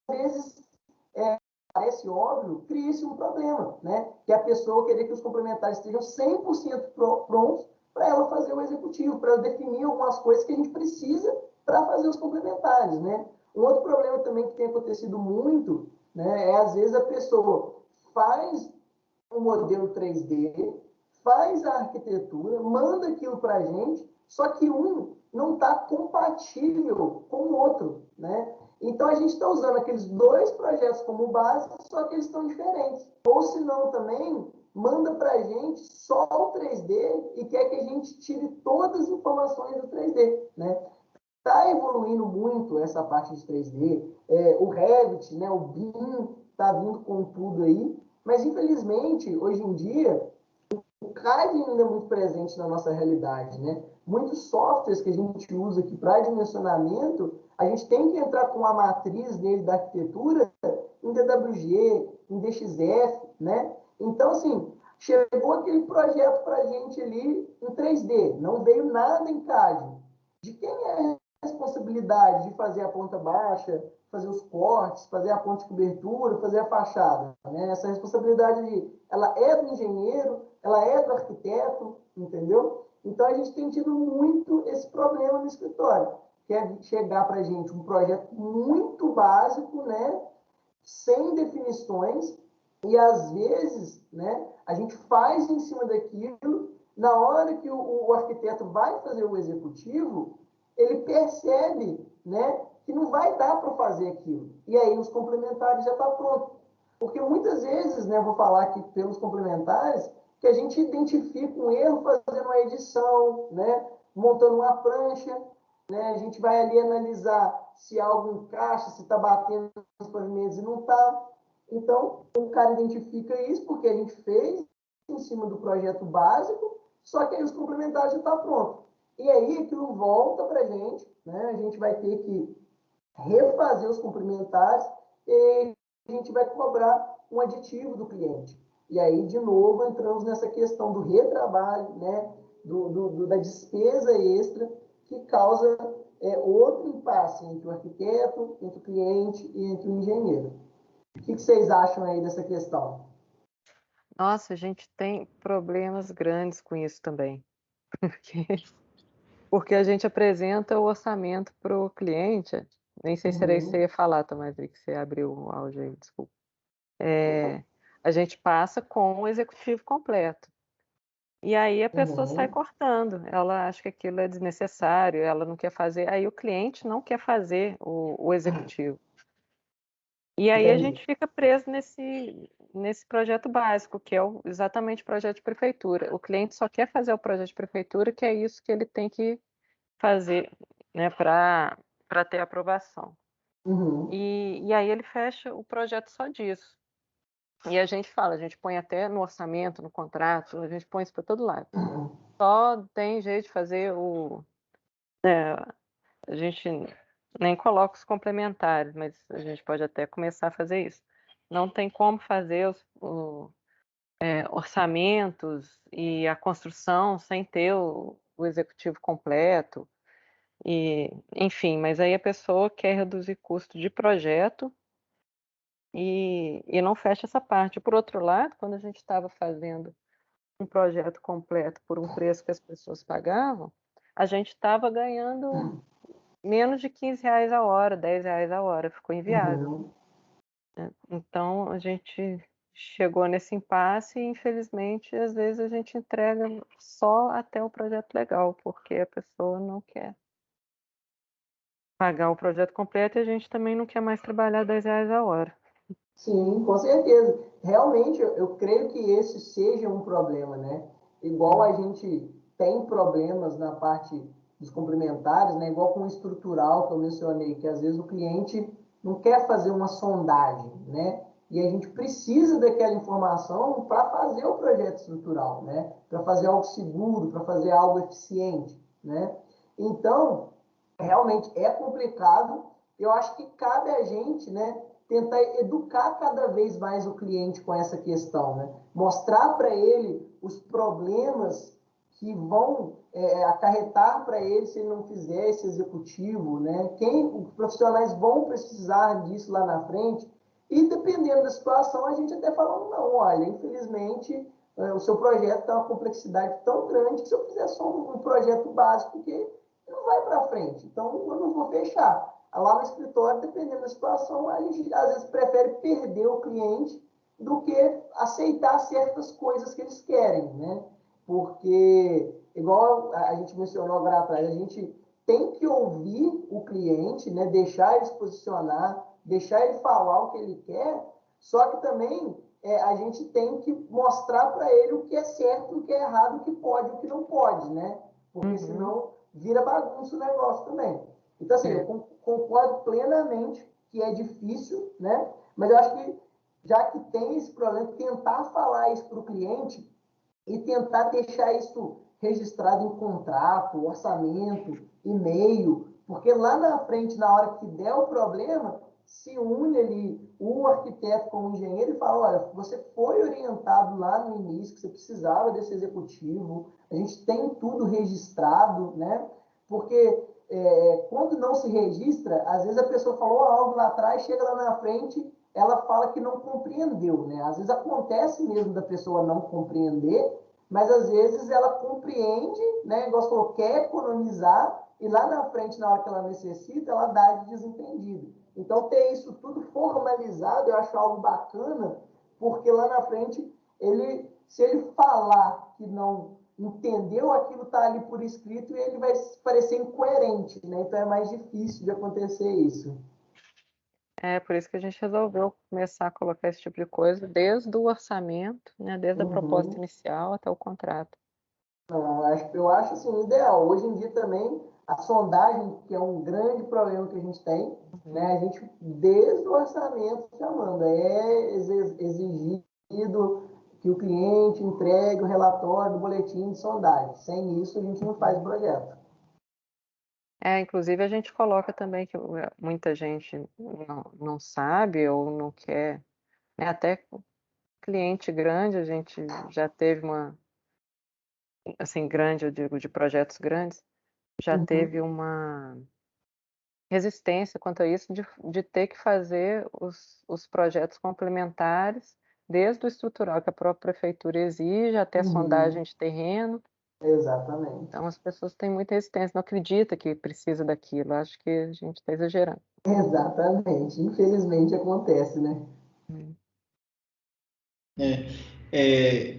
vezes parece óbvio, cria-se um problema, né? Que a pessoa querer que os complementares estejam 100% prontos para ela fazer o executivo, para ela definir algumas coisas que a gente precisa para fazer os complementares, né? Um outro problema também que tem acontecido muito, né, é às vezes a pessoa faz um modelo 3D, faz a arquitetura, manda aquilo para a gente, só que um não está compatível com o outro, né? Então, a gente está usando aqueles dois projetos como base, só que eles estão diferentes. Ou, se não, também manda para a gente só o 3D e quer que a gente tire todas as informações do 3D. Né? Está evoluindo muito essa parte de 3D. O Revit, né, o BIM, está vindo com tudo aí. Mas, infelizmente, hoje em dia, o CAD ainda é muito presente na nossa realidade, né? Muitos softwares que a gente usa aqui para dimensionamento, a gente tem que entrar com a matriz dele da arquitetura em DWG, em DXF, né? Então, assim, chegou aquele projeto para a gente ali em 3D, não veio nada em CAD. De quem é a responsabilidade de fazer a ponta baixa, fazer os cortes, fazer a ponte de cobertura, fazer a fachada? Né? Essa responsabilidade, ela é do engenheiro, ela é do arquiteto, entendeu? Então, a gente tem tido muito esse problema no escritório, que é chegar para a gente um projeto muito básico, né, sem definições, e às vezes, né, a gente faz em cima daquilo, na hora que o arquiteto vai fazer o executivo, ele percebe, né, que não vai dar para fazer aquilo. E aí os complementares já estão prontos. Porque muitas vezes, né, vou falar aqui pelos complementares, que a gente identifica um erro fazendo uma edição, né, montando uma prancha, né, a gente vai ali analisar se algo encaixa, se está batendo nos pavimentos e não está. Então, o cara identifica isso porque a gente fez em cima do projeto básico, só que aí os complementares já estão prontos. E aí aquilo volta para a gente, né, a gente vai ter que refazer os complementares e a gente vai cobrar um aditivo do cliente. E aí, de novo, entramos nessa questão do retrabalho, né, da despesa extra, que causa outro impasse entre o arquiteto, entre o cliente e entre o engenheiro. O que vocês acham aí dessa questão? Nossa, a gente tem problemas grandes com isso também. Porque a gente apresenta o orçamento para o cliente, nem sei se era isso que você ia falar, Tomás, que você abriu o áudio aí, desculpa. A gente passa com o executivo completo. E aí a pessoa sai cortando, ela acha que aquilo é desnecessário, ela não quer fazer, aí o cliente não quer fazer o executivo. E aí a gente fica preso nesse projeto básico, que é exatamente o projeto de prefeitura. O cliente só quer fazer o projeto de prefeitura, que é isso que ele tem que fazer, né, para ter aprovação. E aí ele fecha o projeto só disso. E a gente fala, a gente põe até no orçamento, no contrato, a gente põe isso para todo lado. Só tem jeito de fazer a gente nem coloca os complementares, mas a gente pode até começar a fazer isso. Não tem como fazer orçamentos e a construção sem ter o executivo completo, enfim, mas aí a pessoa quer reduzir custo de projeto e não fecha essa parte. Por outro lado, quando a gente estava fazendo um projeto completo por um preço que as pessoas pagavam, a gente estava ganhando menos de R$ 15 a hora, R$ 10 a hora, ficou inviável. Uhum. Então, a gente chegou nesse impasse e, infelizmente, às vezes a gente entrega só até o projeto legal, porque a pessoa não quer pagar o projeto completo e a gente também não quer mais trabalhar R$ 10 a hora. Sim, com certeza. Realmente, eu creio que esse seja um problema, né? Igual a gente tem problemas na parte dos complementares, né? Igual com o estrutural que eu mencionei, que às vezes o cliente não quer fazer uma sondagem, né? E a gente precisa daquela informação para fazer o projeto estrutural, né? Para fazer algo seguro, para fazer algo eficiente, né? Então, realmente é complicado. Eu acho que cabe a gente, né, tentar educar cada vez mais o cliente com essa questão, né? Mostrar para ele os problemas que vão acarretar para ele se ele não fizer esse executivo, né? Os profissionais vão precisar disso lá na frente e dependendo da situação a gente até fala, não, olha, infelizmente o seu projeto tem uma complexidade tão grande que se eu fizer só um projeto básico que não vai para frente, então eu não vou fechar. Lá no escritório, dependendo da situação, a gente às vezes prefere perder o cliente do que aceitar certas coisas que eles querem, né? Porque, igual a gente mencionou agora atrás, a gente tem que ouvir o cliente, né? Deixar ele se posicionar, deixar ele falar o que ele quer, só que também a gente tem que mostrar para ele o que é certo, o que é errado, o que pode, o que não pode, né? Porque senão vira bagunça o negócio também. Então, assim, eu concordo plenamente que é difícil, né? Mas eu acho que, já que tem esse problema, tentar falar isso para o cliente e tentar deixar isso registrado em contrato, orçamento, e-mail, porque lá na frente, na hora que der o problema, se une ali o arquiteto com o engenheiro e fala, olha, você foi orientado lá no início que você precisava desse executivo, a gente tem tudo registrado, né? Porque quando não se registra, às vezes a pessoa falou algo lá atrás, chega lá na frente, ela fala que não compreendeu, né? Às vezes acontece mesmo da pessoa não compreender, mas às vezes ela compreende, né? Igual você falou, quer economizar, e lá na frente, na hora que ela necessita, ela dá de desentendido. Então, ter isso tudo formalizado, eu acho algo bacana, porque lá na frente, se ele falar que não entendeu, aquilo está ali por escrito e ele vai parecer incoerente, né? Então é mais difícil de acontecer isso. É por isso que a gente resolveu começar a colocar esse tipo de coisa desde o orçamento, né, desde a proposta inicial até o contrato. Eu acho assim, ideal. Hoje em dia também, a sondagem, que é um grande problema que a gente tem, né? A gente, desde o orçamento, já manda. É exigido que o cliente entregue o relatório do boletim de sondagem. Sem isso, a gente não faz o projeto. Inclusive a gente coloca também que muita gente não sabe ou não quer, né, até cliente grande, a gente já teve assim, grande, eu digo, de projetos grandes, já teve uma resistência quanto a isso de ter que fazer os projetos complementares, desde o estrutural que a própria prefeitura exige, até a sondagem de terreno. Exatamente. Então as pessoas têm muita resistência, não acredita que precisa daquilo, acho que a gente está exagerando. Exatamente. Infelizmente acontece, né?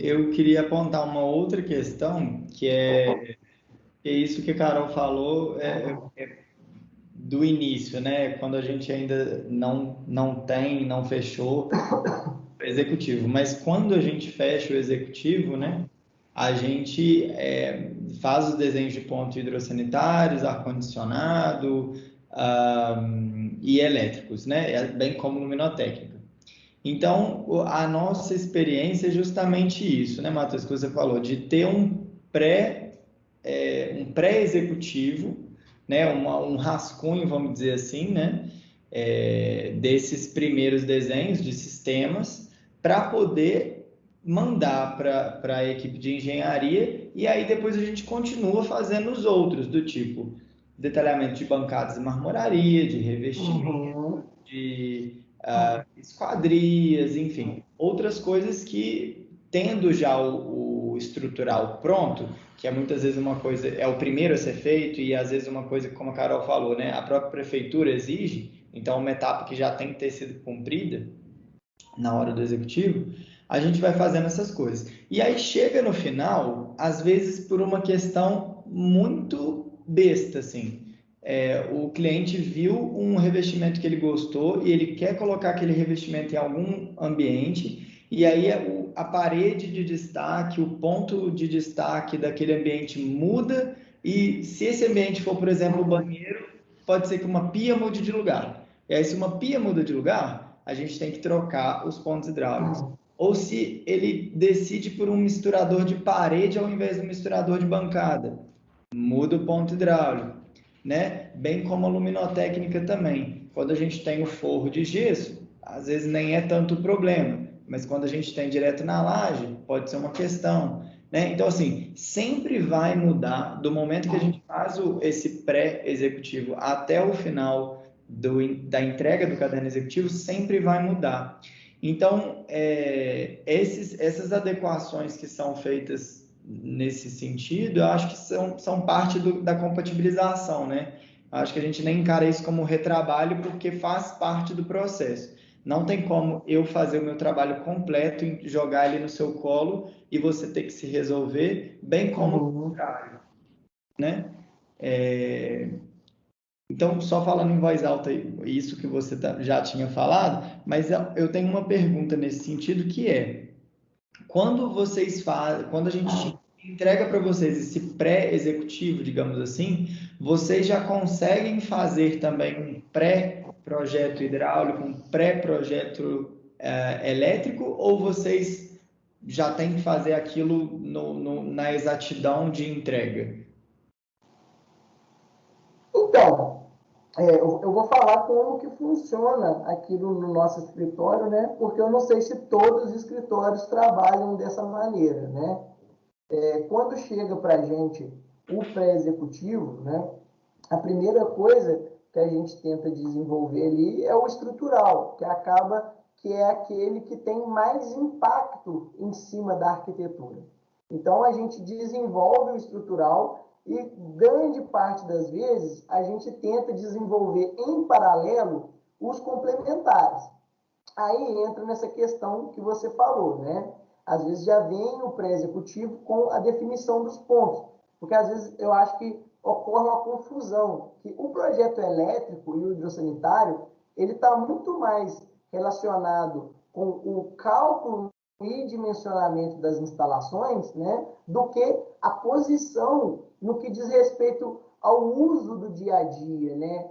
Eu queria apontar uma outra questão, que é isso que a Carol falou do início, né? Quando a gente ainda não fechou o executivo. Mas quando a gente fecha o executivo, né? A gente faz os desenhos de pontos hidrossanitários, ar-condicionado e elétricos, né? Bem como luminotécnica. Então, a nossa experiência é justamente isso, né, Matheus, que você falou, de ter um pré-executivo, né, um rascunho, vamos dizer assim, né, desses primeiros desenhos de sistemas, para poder mandar para a equipe de engenharia e aí depois a gente continua fazendo os outros, do tipo detalhamento de bancadas e marmoraria, de revestimento, de esquadrias, enfim, outras coisas que, tendo já o estrutural pronto, que é muitas vezes uma coisa, é o primeiro a ser feito e às vezes uma coisa, como a Carol falou, né, a própria prefeitura exige, então uma etapa que já tem que ter sido cumprida na hora do executivo, a gente vai fazendo essas coisas. E aí chega no final, às vezes por uma questão muito besta, assim. O cliente viu um revestimento que ele gostou e ele quer colocar aquele revestimento em algum ambiente, e aí a parede de destaque, o ponto de destaque daquele ambiente muda, e se esse ambiente for, por exemplo, o banheiro, pode ser que uma pia mude de lugar. E aí, se uma pia muda de lugar, a gente tem que trocar os pontos hidráulicos. Ou se ele decide por um misturador de parede ao invés do misturador de bancada, muda o ponto hidráulico, né? Bem como a luminotécnica também. Quando a gente tem o forro de gesso, às vezes nem é tanto o problema, mas quando a gente tem direto na laje, pode ser uma questão, né? Então, assim, sempre vai mudar do momento que a gente faz esse pré-executivo até o final da entrega do caderno executivo, sempre vai mudar. Então, essas adequações que são feitas nesse sentido, eu acho que são parte da compatibilização, né? Acho que a gente nem encara isso como retrabalho porque faz parte do processo. Não tem como eu fazer o meu trabalho completo e jogar ele no seu colo e você ter que se resolver, bem como o contrário, né? Então, só falando em voz alta isso que você já tinha falado, mas eu tenho uma pergunta nesse sentido que é: quando a gente entrega para vocês esse pré-executivo, digamos assim, vocês já conseguem fazer também um pré-projeto hidráulico, um pré-projeto elétrico, ou vocês já têm que fazer aquilo na exatidão de entrega? Então, eu vou falar como que funciona aqui no nosso escritório, né? Porque eu não sei se todos os escritórios trabalham dessa maneira, né? Quando chega para a gente o pré-executivo, né? A primeira coisa que a gente tenta desenvolver ali é o estrutural, que acaba que é aquele que tem mais impacto em cima da arquitetura. Então, a gente desenvolve o estrutural e, grande parte das vezes, a gente tenta desenvolver em paralelo os complementares. Aí entra nessa questão que você falou, né? Às vezes já vem o pré-executivo com a definição dos pontos, porque às vezes eu acho que ocorre uma confusão, que o projeto elétrico e o hidrossanitário, ele está muito mais relacionado com o cálculo e dimensionamento das instalações, né, do que a posição no que diz respeito ao uso do dia a dia, né,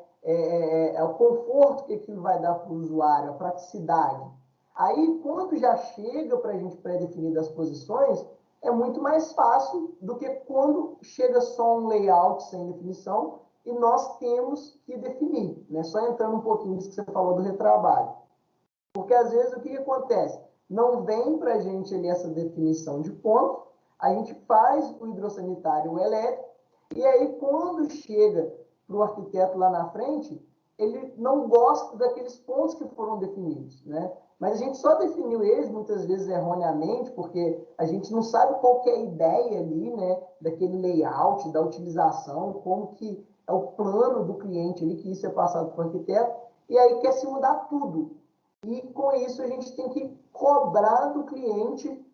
o conforto que aquilo vai dar para o usuário, a praticidade. Aí, quando já chega para a gente pré-definir das posições, é muito mais fácil do que quando chega só um layout sem definição e nós temos que definir, né? Só entrando um pouquinho nisso que você falou do retrabalho. Porque, às vezes, o que acontece? Não vem para a gente ali essa definição de ponto, a gente faz o hidrossanitário, o elétrico, e aí, quando chega para o arquiteto lá na frente, ele não gosta daqueles pontos que foram definidos, né? Mas a gente só definiu eles, muitas vezes erroneamente, porque a gente não sabe qual que é a ideia ali, né, daquele layout, da utilização, como que é o plano do cliente ali, que isso é passado para o arquiteto, e aí quer se mudar tudo. E com isso a gente tem que cobrar do cliente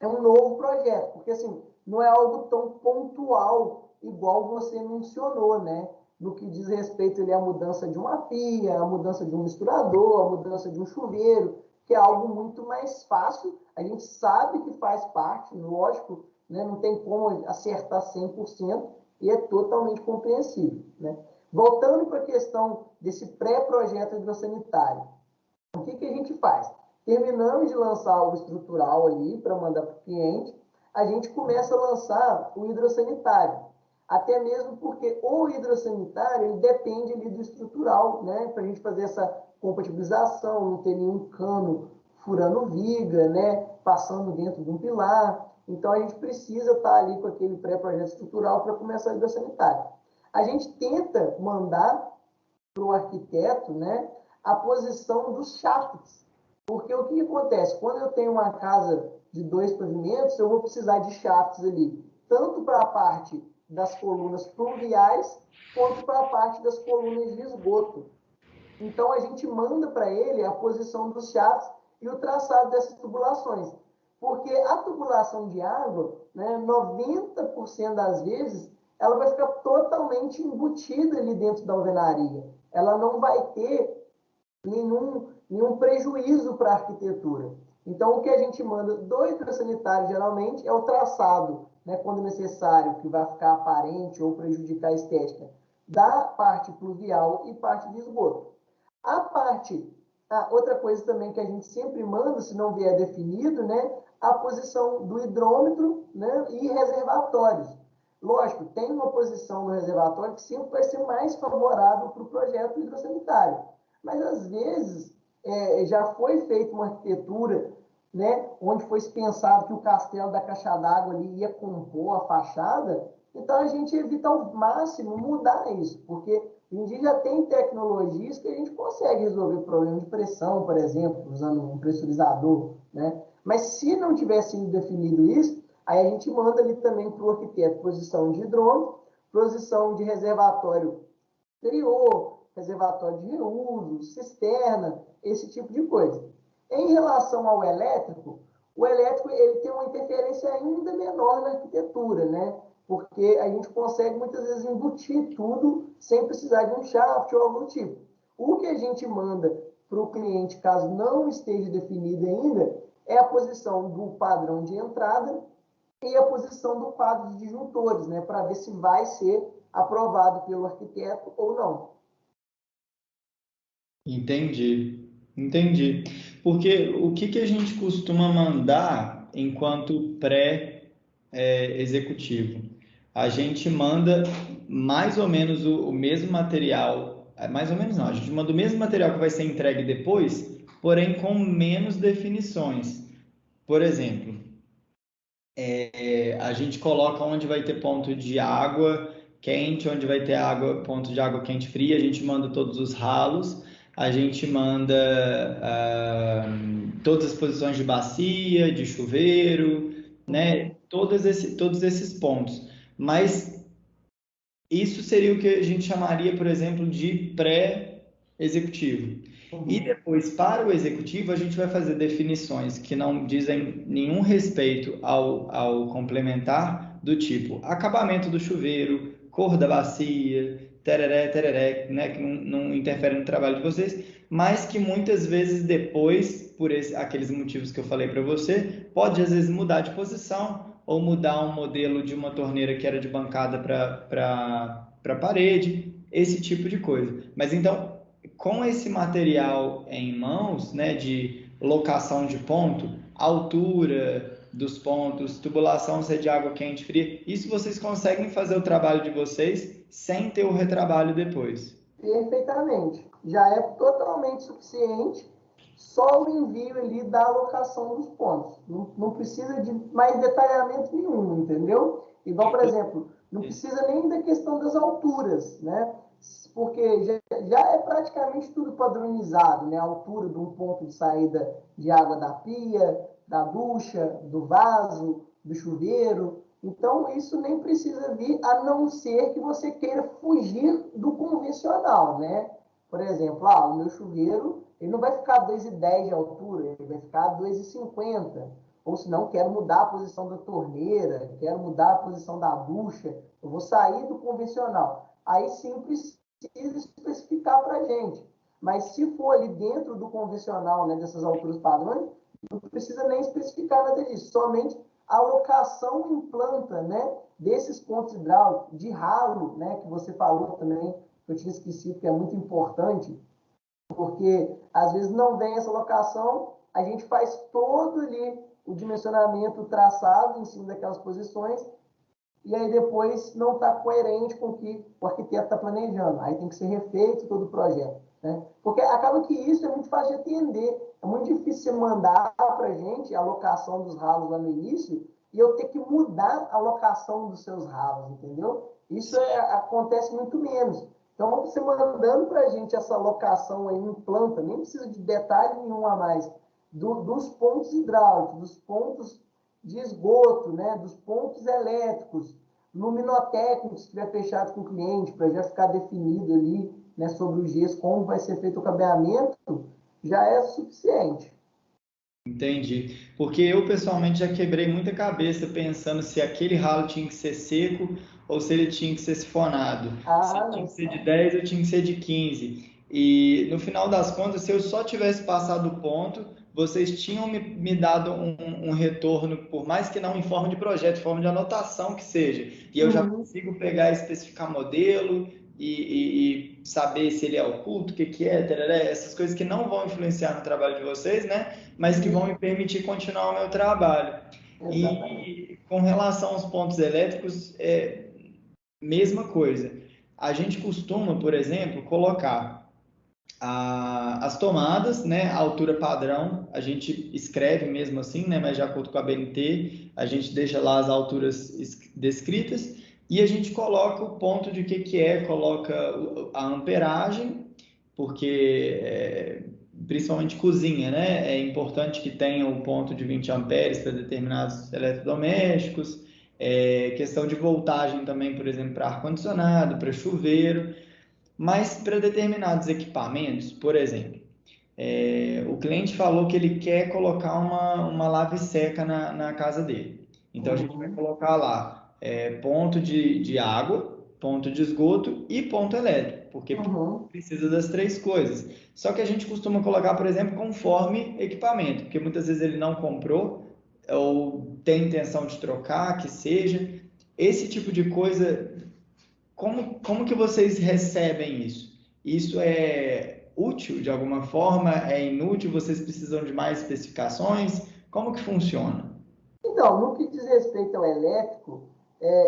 um novo projeto, porque assim, não é algo tão pontual igual você mencionou, né? No que diz respeito ali à mudança de uma pia, a mudança de um misturador, a mudança de um chuveiro, que é algo muito mais fácil. A gente sabe que faz parte, lógico, né? Não tem como acertar 100% e é totalmente compreensível, né? Voltando para a questão desse pré-projeto hidrossanitário, o que a gente faz? Terminamos de lançar o estrutural ali para mandar para o cliente, a gente começa a lançar o hidrossanitário. Até mesmo porque o hidrossanitário ele depende ali do estrutural, né? Para a gente fazer essa compatibilização, não ter nenhum cano furando viga, né, passando dentro de um pilar. Então, a gente precisa estar ali com aquele pré-projeto estrutural para começar a hidrossanitária. A gente tenta mandar para o arquiteto, né, a posição dos shafts. Porque o que acontece? Quando eu tenho uma casa de 2 pavimentos, eu vou precisar de shafts ali, tanto para a parte das colunas pluviais, quanto para a parte das colunas de esgoto. Então, a gente manda para ele a posição dos shafts e o traçado dessas tubulações. Porque a tubulação de água, né, 90% das vezes, ela vai ficar totalmente embutida ali dentro da alvenaria. Ela não vai ter nenhum prejuízo para a arquitetura. Então, o que a gente manda do hidrossanitário, geralmente, é o traçado, né, quando necessário, que vai ficar aparente ou prejudicar a estética, da parte pluvial e parte de esgoto. Outra coisa também que a gente sempre manda, se não vier definido, né, a posição do hidrômetro, né, e reservatórios. Lógico, tem uma posição no reservatório que sempre vai ser mais favorável para o projeto hidrossanitário. Mas, às vezes, já foi feita uma arquitetura, né, onde foi pensado que o castelo da caixa d'água ali ia compor a fachada, então a gente evita ao máximo mudar isso, porque hoje em dia já tem tecnologias que a gente consegue resolver o problema de pressão, por exemplo, usando um pressurizador, né? Mas se não tivesse sido definido isso, aí a gente manda ali também para o arquiteto posição de hidrômetro, posição de reservatório exterior, reservatório de reuso, cisterna, esse tipo de coisa. Em relação ao elétrico, o elétrico ele tem uma interferência ainda menor na arquitetura, né? Porque a gente consegue muitas vezes embutir tudo sem precisar de um shaft ou algo do tipo. O que a gente manda para o cliente, caso não esteja definido ainda, é a posição do padrão de entrada e a posição do quadro de disjuntores, né? Para ver se vai ser aprovado pelo arquiteto ou não. Entendi, entendi. Porque o que a gente costuma mandar enquanto pré-executivo? A gente manda mais ou menos o mesmo material, mais ou menos não, a gente manda o mesmo material que vai ser entregue depois, porém com menos definições. Por exemplo, a gente coloca onde vai ter ponto de água quente, onde vai ter ponto de água quente fria, a gente manda todos os ralos, a gente manda todas as posições de bacia, de chuveiro, né? Todos esses pontos. Mas isso seria o que a gente chamaria, por exemplo, de pré-executivo. E depois, para o executivo, a gente vai fazer definições que não dizem nenhum respeito ao complementar, do tipo acabamento do chuveiro, cor da bacia, tereré, tereré, né, que não interfere no trabalho de vocês, mas que muitas vezes depois, aqueles motivos que eu falei para você, pode às vezes mudar de posição ou mudar um modelo de uma torneira que era de bancada para parede, esse tipo de coisa. Mas então, com esse material em mãos, né, de locação de ponto, altura dos pontos, tubulação se é de água quente, fria, isso vocês conseguem fazer o trabalho de vocês sem ter o retrabalho depois. Perfeitamente. Já é totalmente suficiente só o envio ali da alocação dos pontos. Não precisa de mais detalhamento nenhum, entendeu? Igual, por exemplo, não precisa nem da questão das alturas, né? Porque já é praticamente tudo padronizado, né? A altura de um ponto de saída de água da pia, da ducha, do vaso, do chuveiro. Então, isso nem precisa vir, a não ser que você queira fugir do convencional, né? Por exemplo, o meu chuveiro, ele não vai ficar 2,10 de altura, ele vai ficar 2,50. Ou se não, quero mudar a posição da torneira, quero mudar a posição da ducha, eu vou sair do convencional. Aí sim precisa especificar para a gente. Mas se for ali dentro do convencional, né, dessas alturas padrões, não precisa nem especificar nada disso, somente a alocação em planta, né, desses pontos hidráulicos, de ralo, né, que você falou também, que eu tinha esquecido, que é muito importante, porque às vezes não vem essa locação, a gente faz todo ali o dimensionamento traçado em cima daquelas posições, e aí depois não está coerente com o que o arquiteto está planejando. Aí tem que ser refeito todo o projeto, né? Porque acaba que isso é muito fácil de entender. É muito difícil você mandar para a gente a alocação dos ralos lá no início e eu ter que mudar a alocação dos seus ralos, entendeu? Isso acontece muito menos. Então, você mandando para a gente essa alocação aí em planta, nem precisa de detalhe nenhum a mais, dos pontos hidráulicos, dos pontos de esgoto, né, dos pontos elétricos, luminotécnico, se estiver fechado com o cliente, para já ficar definido ali, né, sobre os dias, como vai ser feito o cabeamento, já é suficiente. Entendi. Porque eu, pessoalmente, já quebrei muita cabeça pensando se aquele ralo tinha que ser seco ou se ele tinha que ser sifonado. Se Ah, tinha não, que ser de 10 ou tinha que ser de 15. E, no final das contas, se eu só tivesse passado o ponto, vocês tinham me dado um retorno, por mais que não em forma de projeto, em forma de anotação que seja. E eu já uhum. consigo pegar e especificar modelo e saber se ele é oculto, o que que é, tarará, essas coisas que não vão influenciar no trabalho de vocês, né? Mas que vão me permitir continuar o meu trabalho. Exatamente. E com relação aos pontos elétricos, mesma coisa. A gente costuma, por exemplo, colocar as tomadas, né, a altura padrão, a gente escreve mesmo assim, né, mas de acordo com a BNT, a gente deixa lá as alturas descritas e a gente coloca o ponto de que é, coloca a amperagem, porque principalmente cozinha, né, é importante que tenha o ponto de 20 amperes para determinados eletrodomésticos, questão de voltagem também, por exemplo, para ar-condicionado, para chuveiro. Mas para determinados equipamentos, por exemplo, o cliente falou que ele quer colocar uma lave seca na casa dele. Então a gente vai Uhum. colocar lá ponto de água, ponto de esgoto e ponto elétrico, porque Uhum. precisa das três coisas. Só que a gente costuma colocar, por exemplo, conforme equipamento, porque muitas vezes ele não comprou ou tem intenção de trocar, que seja. Esse tipo de coisa, como que vocês recebem isso? Isso é útil de alguma forma? É inútil? Vocês precisam de mais especificações? Como que funciona? Então, no que diz respeito ao elétrico,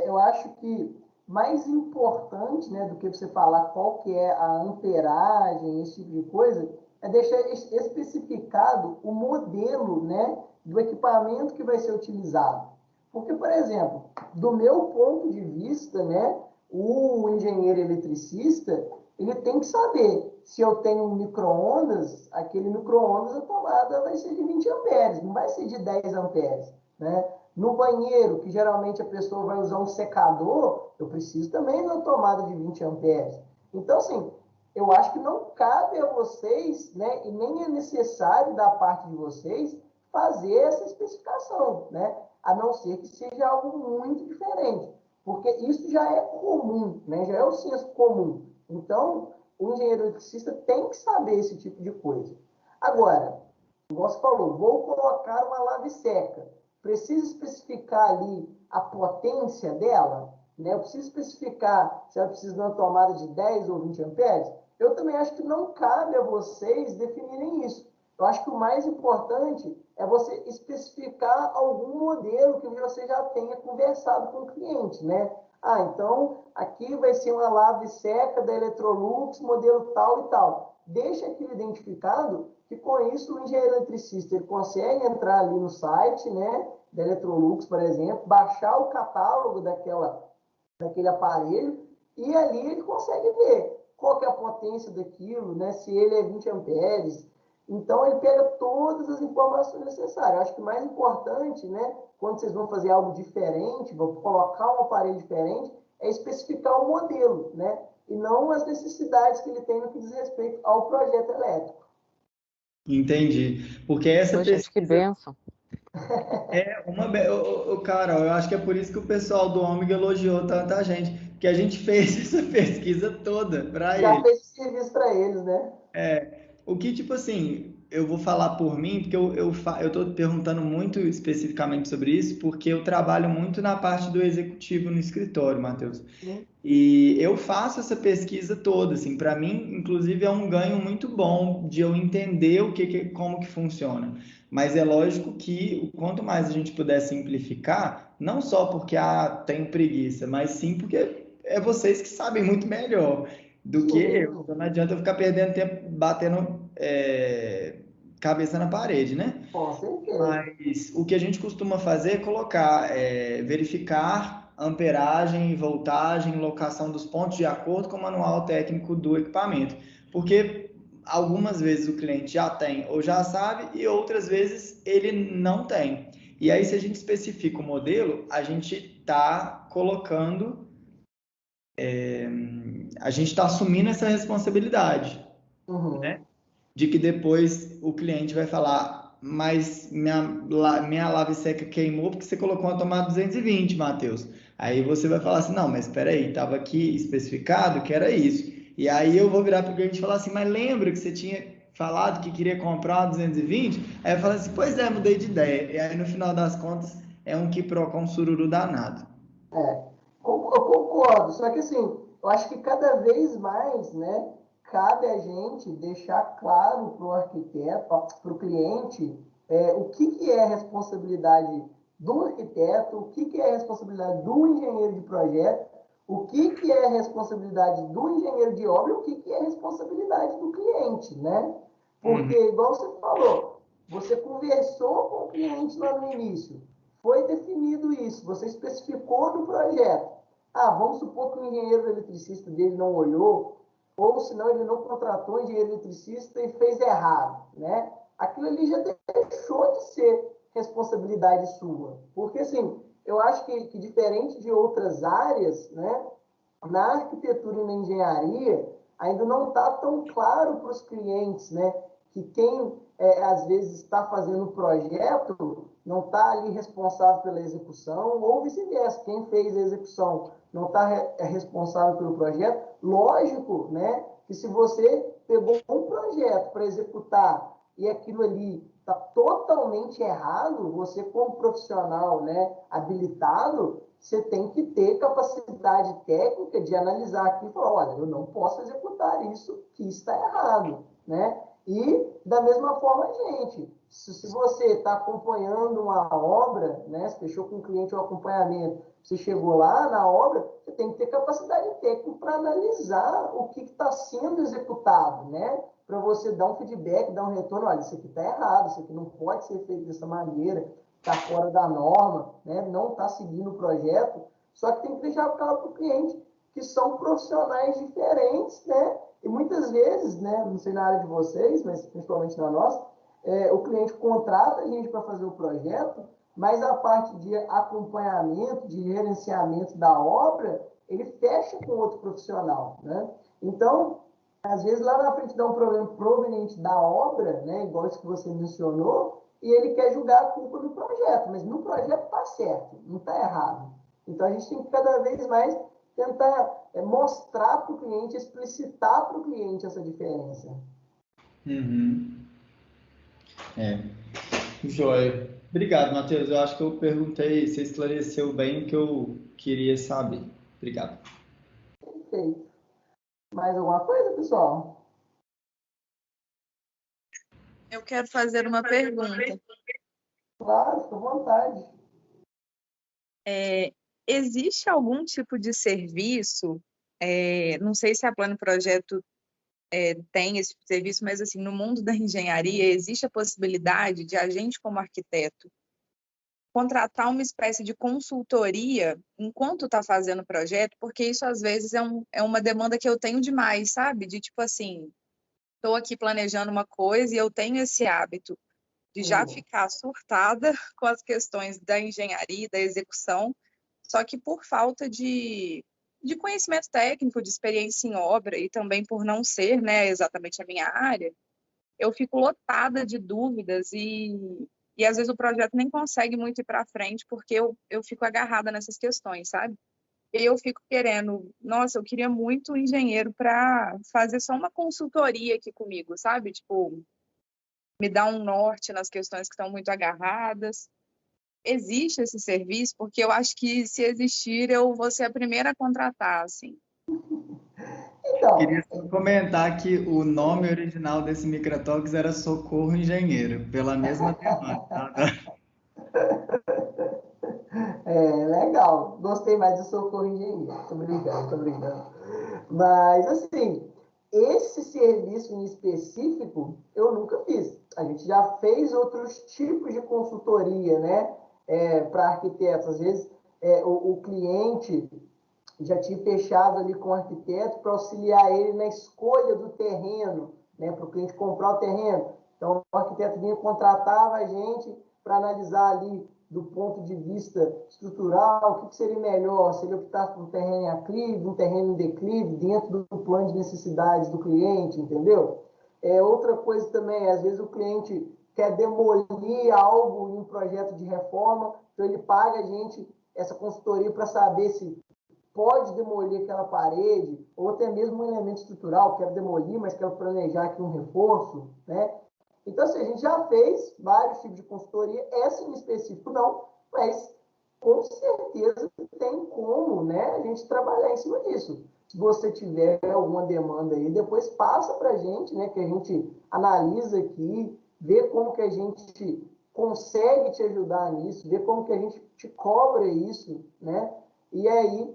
eu acho que mais importante, né, do que você falar qual que é a amperagem, esse tipo de coisa, é deixar especificado o modelo, né, do equipamento que vai ser utilizado. Porque, por exemplo, do meu ponto de vista, né, o engenheiro eletricista, ele tem que saber se eu tenho um micro-ondas, aquele micro-ondas, a tomada vai ser de 20 amperes, não vai ser de 10 amperes. Né? No banheiro, que geralmente a pessoa vai usar um secador, eu preciso também de uma tomada de 20 amperes. Então, assim, eu acho que não cabe a vocês, né, e nem é necessário da parte de vocês fazer essa especificação, né? A não ser que seja algo muito diferente, porque isso já é comum, né? Já é o senso comum. Então, o engenheiro eletricista tem que saber esse tipo de coisa. Agora, como você falou, vou colocar uma lave seca. Preciso especificar ali a potência dela, né? Eu preciso especificar se ela precisa de uma tomada de 10 ou 20 amperes. Eu também acho que não cabe a vocês definirem isso. Eu acho que o mais importante é você especificar algum modelo que você já tenha conversado com o cliente, né? Ah, então aqui vai ser uma lave seca da Electrolux, modelo tal e tal. Deixa aquilo identificado que com isso o engenheiro eletricista ele consegue entrar ali no site, né, da Electrolux, por exemplo, baixar o catálogo daquele aparelho e ali ele consegue ver qual que é a potência daquilo, né, se ele é 20 amperes. Então ele pega todas as informações necessárias. Eu acho que o mais importante, né, quando vocês vão fazer algo diferente, vão colocar um aparelho diferente, é especificar o modelo, né, e não as necessidades que ele tem no que diz respeito ao projeto elétrico. Entendi. Porque essa Poxa, gente, que pesquisa bênção. Carol, eu acho que é por isso que o pessoal do Ômega elogiou tanta gente, porque a gente fez essa pesquisa toda para Já ele. fez o serviço para eles, né? O que, tipo assim, eu vou falar por mim, porque eu tô perguntando muito especificamente sobre isso, porque eu trabalho muito na parte do executivo no escritório, Matheus. Sim. E eu faço essa pesquisa toda, assim, para mim, inclusive, é um ganho muito bom de eu entender como que funciona. Mas é lógico que quanto mais a gente puder simplificar, não só porque tenho preguiça, mas sim porque é vocês que sabem muito melhor do que eu. Sim. Então não adianta eu ficar perdendo tempo batendo cabeça na parede, né? Com certeza. Mas o que a gente costuma fazer é colocar, verificar amperagem, voltagem, locação dos pontos de acordo com o manual técnico do equipamento. Porque algumas vezes o cliente já tem ou já sabe e outras vezes ele não tem. E aí, se a gente especifica o modelo, a gente está colocando, a gente está assumindo essa responsabilidade, né? Uhum. De que depois o cliente vai falar, mas minha lave seca queimou porque você colocou uma tomada 220, Matheus. Aí você vai falar assim, não, mas espera aí, estava aqui especificado que era isso. E aí eu vou virar para o cliente e falar assim, mas lembra que você tinha falado que queria comprar uma 220? Aí eu falo assim, pois é, mudei de ideia. E aí no final das contas é um quiprocó, um sururu danado. Eu concordo, só que assim, eu acho que cada vez mais, né, cabe a gente deixar claro para o arquiteto, para o cliente, o que, que é responsabilidade do arquiteto, o que, que é responsabilidade do engenheiro de projeto, o que é responsabilidade do engenheiro de obra e o que é responsabilidade do cliente, né? Uhum. Porque, igual você falou, você conversou com o cliente lá no início, foi definido isso, você especificou no projeto. Ah, vamos supor que o engenheiro eletricista dele não olhou, ou senão ele não contratou o engenheiro eletricista e fez errado, né? Aquilo ali já deixou de ser responsabilidade sua. Porque, assim, eu acho que diferente de outras áreas, né, na arquitetura e na engenharia, ainda não está tão claro para os clientes, né, que quem às vezes está fazendo o projeto não está ali responsável pela execução, ou vice-versa, quem fez a execução não está responsável pelo projeto. Lógico, né, que se você pegou um projeto para executar e aquilo ali está totalmente errado, você como profissional, né, habilitado, você tem que ter capacidade técnica de analisar aqui e falar, olha, eu não posso executar isso, que está errado, né? E da mesma forma, gente, se você está acompanhando uma obra, né? Você fechou com o cliente um acompanhamento, você chegou lá na obra, você tem que ter capacidade técnica para analisar o que está sendo executado, né? Para você dar um feedback, dar um retorno, olha, isso aqui está errado, isso aqui não pode ser feito dessa maneira, está fora da norma, né? Não está seguindo o projeto. Só que tem que deixar claro para o cliente que são profissionais diferentes, né? E muitas vezes, né, não sei na área de vocês, mas principalmente na nossa, o cliente contrata a gente para fazer o projeto, mas a parte de acompanhamento, de gerenciamento da obra, ele fecha com outro profissional, né? Então, às vezes lá na frente dá um problema proveniente da obra, né, igual isso que você mencionou, e ele quer julgar a culpa no projeto, mas no projeto está certo, não está errado. Então a gente tem que cada vez mais tentar mostrar para o cliente, explicitar para o cliente essa diferença. Uhum. É. Joia. Obrigado, Matheus. Eu acho que eu perguntei, você esclareceu bem o que eu queria saber. Obrigado. Perfeito. Mais alguma coisa, pessoal? Eu quero fazer uma pergunta. Claro, fica à vontade. Existe algum tipo de serviço, não sei se a Plano Projeto tem esse serviço, mas assim, no mundo da engenharia existe a possibilidade de a gente, como arquiteto, contratar uma espécie de consultoria enquanto está fazendo o projeto, porque isso às vezes é uma demanda que eu tenho demais, sabe? De tipo assim, estou aqui planejando uma coisa e eu tenho esse hábito de já ficar surtada com as questões da engenharia, da execução, só que por falta de conhecimento técnico, de experiência em obra e também por não ser, né, exatamente a minha área, eu fico lotada de dúvidas e às vezes o projeto nem consegue muito ir para frente porque eu fico agarrada nessas questões, sabe? E eu fico querendo, nossa, eu queria muito um engenheiro para fazer só uma consultoria aqui comigo, sabe? Tipo, me dar um norte nas questões que estão muito agarradas. Existe esse serviço? Porque eu acho que se existir, eu vou ser a primeira a contratar, assim. Então, Queria só comentar que o nome original desse Microtalks era Socorro Engenheiro, pela mesma demanda. Tá? legal. Gostei mais do Socorro Engenheiro. Tô brincando, tô brincando. Mas, assim, esse serviço em específico, eu nunca fiz. A A gente já fez outros tipos de consultoria, né, para arquitetos. Às vezes, o cliente já tinha fechado ali com o arquiteto para auxiliar ele na escolha do terreno, né, para o cliente comprar o terreno. Então, o arquiteto vinha, contratava a gente para analisar ali do ponto de vista estrutural, o que seria melhor, se ele optasse por um terreno em aclive, um terreno em declive, dentro do plano de necessidades do cliente, entendeu? Outra coisa também, às vezes o cliente quer demolir algo em um projeto de reforma, então ele paga a gente essa consultoria para saber se pode demolir aquela parede, ou até mesmo um elemento estrutural, quero demolir, mas quero planejar aqui um reforço, né? Então, assim, a gente já fez vários tipos de consultoria, essa em específico não, mas com certeza tem como, né, a gente trabalhar em cima disso. Se você tiver alguma demanda aí, depois passa para a gente, né, que a gente analisa aqui, vê como que a gente consegue te ajudar nisso, vê como que a gente te cobra isso, né, e aí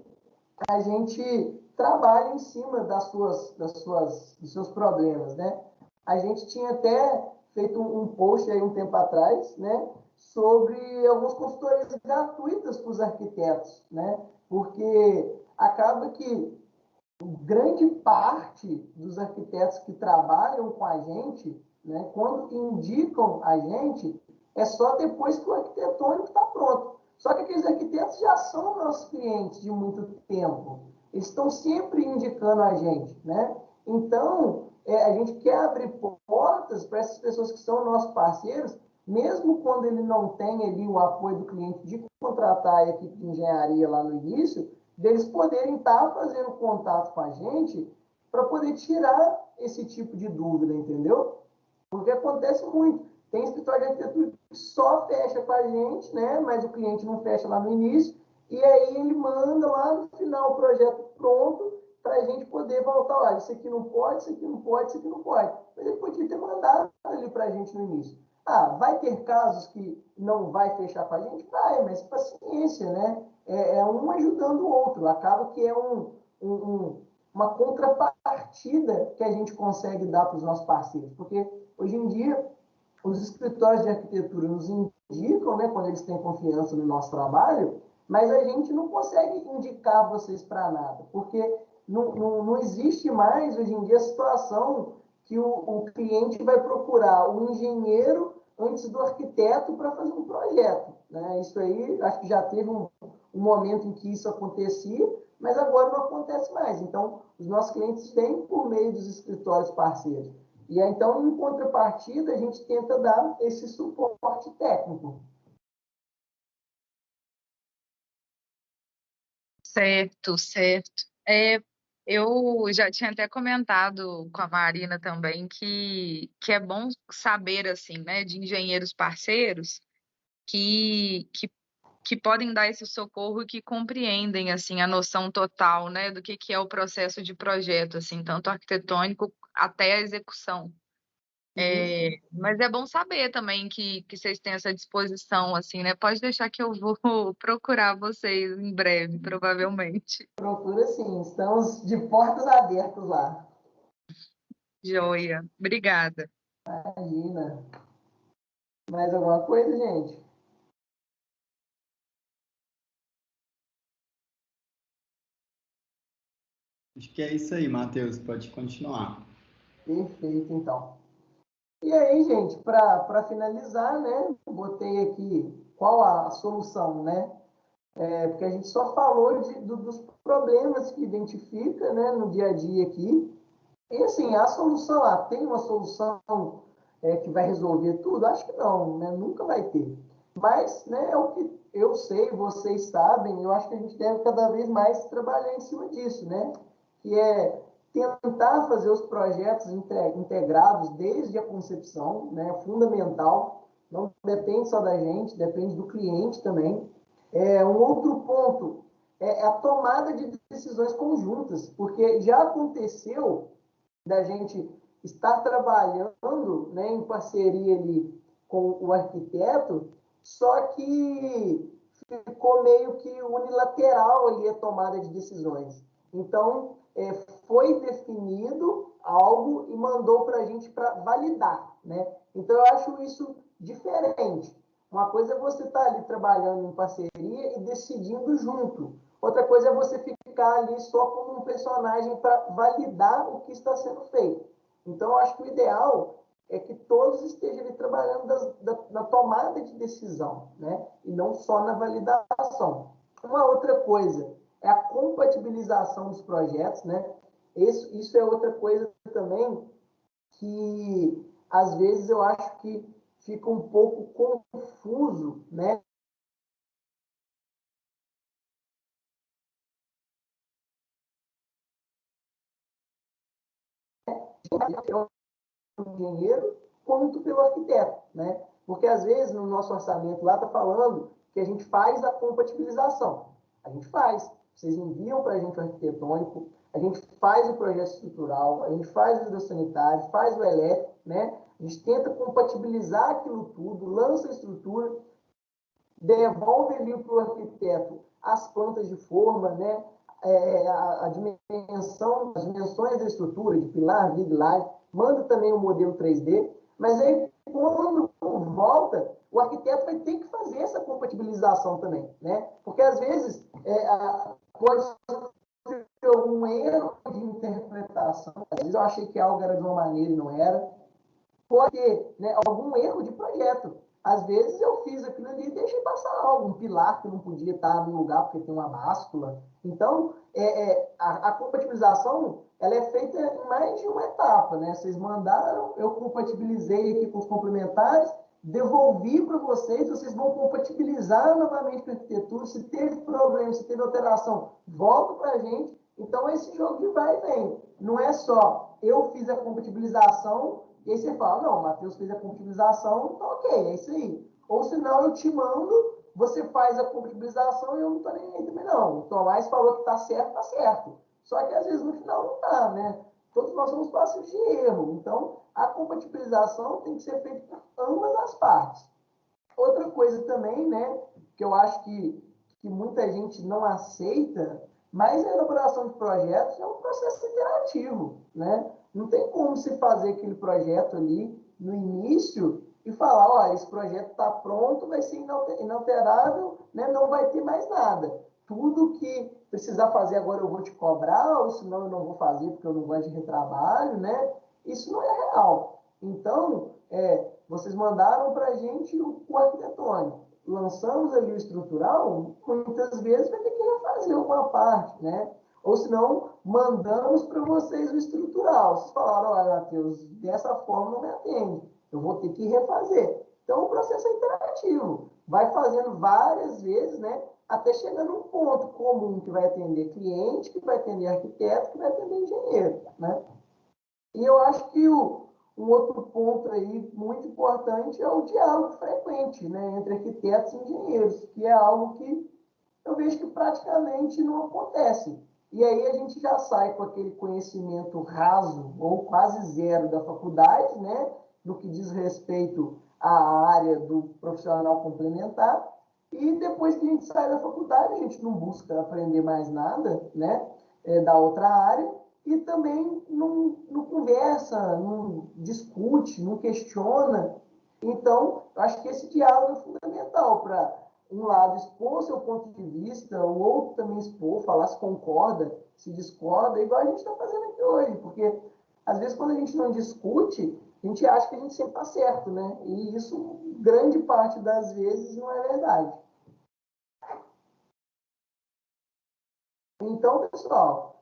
a gente trabalha em cima dos seus problemas, né. A gente tinha até feito um post aí um tempo atrás, né, sobre algumas consultorias gratuitas para os arquitetos, né, porque acaba que grande parte dos arquitetos que trabalham com a gente, né, quando indicam a gente, é só depois que o arquitetônico está pronto. Só que aqueles arquitetos já são nossos clientes de muito tempo. Eles estão sempre indicando a gente, né? Então, a gente quer abrir portas para essas pessoas que são nossos parceiros, mesmo quando ele não tem ali o apoio do cliente de contratar a equipe de engenharia lá no início, deles poderem estar fazendo contato com a gente para poder tirar esse tipo de dúvida, entendeu? Porque acontece muito. Tem escritório de arquitetura que só fecha com a gente, né? Mas o cliente não fecha lá no início, e aí ele manda lá no final o projeto pronto para a gente poder voltar. Olha, isso aqui não pode, isso aqui não pode, isso aqui não pode. Mas ele podia ter mandado ali para a gente no início. Vai ter casos que não vai fechar com a gente? Vai, mas paciência, né? Um ajudando o outro. Acaba que é uma contrapartida que a gente consegue dar para os nossos parceiros. Porque hoje em dia, os escritórios de arquitetura nos indicam, né, quando eles têm confiança no nosso trabalho, mas a gente não consegue indicar vocês para nada, porque não existe mais, hoje em dia, a situação que o cliente vai procurar o engenheiro antes do arquiteto para fazer um projeto, né? Isso aí, acho que já teve um momento em que isso acontecia, mas agora não acontece mais. Então, os nossos clientes vêm por meio dos escritórios parceiros. E aí, então, em contrapartida, a gente tenta dar esse suporte técnico. Certo, certo. Eu já tinha até comentado com a Marina também que é bom saber, assim, né, de engenheiros parceiros que podem dar esse socorro e que compreendem, assim, a noção total, né, do que é o processo de projeto, assim, tanto arquitetônico até a execução. Mas é bom saber também que vocês têm essa disposição, assim, né? Pode deixar que eu vou procurar vocês em breve, provavelmente. Procura sim, estamos de portas abertas lá. Joia. Obrigada. Imagina. Mais alguma coisa, gente? Acho que é isso aí, Matheus. Pode continuar. Perfeito, então. E aí, gente, para finalizar, né, botei aqui qual a solução, né? Porque a gente só falou dos problemas que identifica, né, no dia a dia aqui. E assim, a solução, tem uma solução que vai resolver tudo? Acho que não, né? Nunca vai ter. Mas, né, é o que eu sei, vocês sabem, eu acho que a gente deve cada vez mais trabalhar em cima disso, né? Que é tentar fazer os projetos integrados desde a concepção, né? Fundamental. Não depende só da gente, depende do cliente também. Um outro ponto é a tomada de decisões conjuntas, porque já aconteceu da gente estar trabalhando, né, em parceria ali com o arquiteto, só que ficou meio que unilateral ali a tomada de decisões. Então, foi definido algo e mandou para a gente para validar, né? Então, eu acho isso diferente. Uma coisa é você estar ali trabalhando em parceria e decidindo junto. Outra coisa é você ficar ali só como um personagem para validar o que está sendo feito. Então, eu acho que o ideal é que todos estejam ali trabalhando na tomada de decisão, né? E não só na validação. Uma outra coisa é a compatibilização dos projetos, né? Isso é outra coisa também que, às vezes, eu acho que fica um pouco confuso, né? Engenheiro quanto pelo arquiteto, né? Porque às vezes no nosso orçamento lá está falando que a gente faz a compatibilização. A gente faz. Vocês enviam para a gente o arquitetônico, a gente faz o projeto estrutural, a gente faz o hidrossanitário, faz o elétrico, né? A gente tenta compatibilizar aquilo tudo, lança a estrutura, devolve ali para o arquiteto as plantas de forma, né? A dimensão, as dimensões da estrutura, de pilar, viga, laje, manda também o modelo 3D, mas aí quando volta, o arquiteto vai ter que fazer essa compatibilização também, né? Porque às vezes pode ter algum erro de interpretação, às vezes eu achei que algo era de uma maneira e não era, pode ter, né, algum erro de projeto. Às vezes eu fiz aquilo ali e deixei passar algo, um pilar que não podia estar no lugar porque tem uma báscula. Então, a compatibilização ela é feita em mais de uma etapa, né? Vocês mandaram, eu compatibilizei aqui com os complementares, devolvi para vocês, vocês vão compatibilizar novamente com a arquitetura. Se teve problema, se teve alteração, volta para a gente. Então, esse jogo de vai e vem. Não é só eu fiz a compatibilização e aí você fala, não, o Matheus fez a compatibilização, então ok, é isso aí. Ou senão eu te mando, você faz a compatibilização e eu não estou nem aí também não. O Tomás falou que está certo, está certo. Só que às vezes no final não está, né? Todos nós somos passíveis de erro. Então, a compatibilização tem que ser feita por ambas as partes. Outra coisa também, né, que eu acho que muita gente não aceita, mas a elaboração de projetos é um processo interativo, né? Não tem como se fazer aquele projeto ali no início e falar, olha, esse projeto está pronto, vai ser inalterável, né? Não vai ter mais nada. Tudo que precisar fazer agora eu vou te cobrar, ou senão eu não vou fazer porque eu não gosto de retrabalho, né? Isso não é real. Então, vocês mandaram para a gente o arquitetônico, lançamos ali o estrutural, muitas vezes vai ter que refazer alguma parte, né? Ou senão, mandamos para vocês o estrutural. Vocês falaram, olha, Matheus, dessa forma não me atende, eu vou ter que refazer. Então, o processo é interativo, vai fazendo várias vezes, né? Até chegar num ponto comum que vai atender cliente, que vai atender arquiteto, que vai atender engenheiro, né? E eu acho que um outro ponto aí muito importante é o diálogo frequente, né, entre arquitetos e engenheiros, que é algo que eu vejo que praticamente não acontece. E aí a gente já sai com aquele conhecimento raso ou quase zero da faculdade, né, no que diz respeito à área do profissional complementar, e depois que a gente sai da faculdade, a gente não busca aprender mais nada, né, da outra área, e também não conversa, não discute, não questiona. Então, eu acho que esse diálogo é fundamental para um lado expor seu ponto de vista, o outro também expor, falar se concorda, se discorda, igual a gente está fazendo aqui hoje, porque às vezes quando a gente não discute, a gente acha que a gente sempre está certo, né? E isso, grande parte das vezes, não é verdade. Então, pessoal,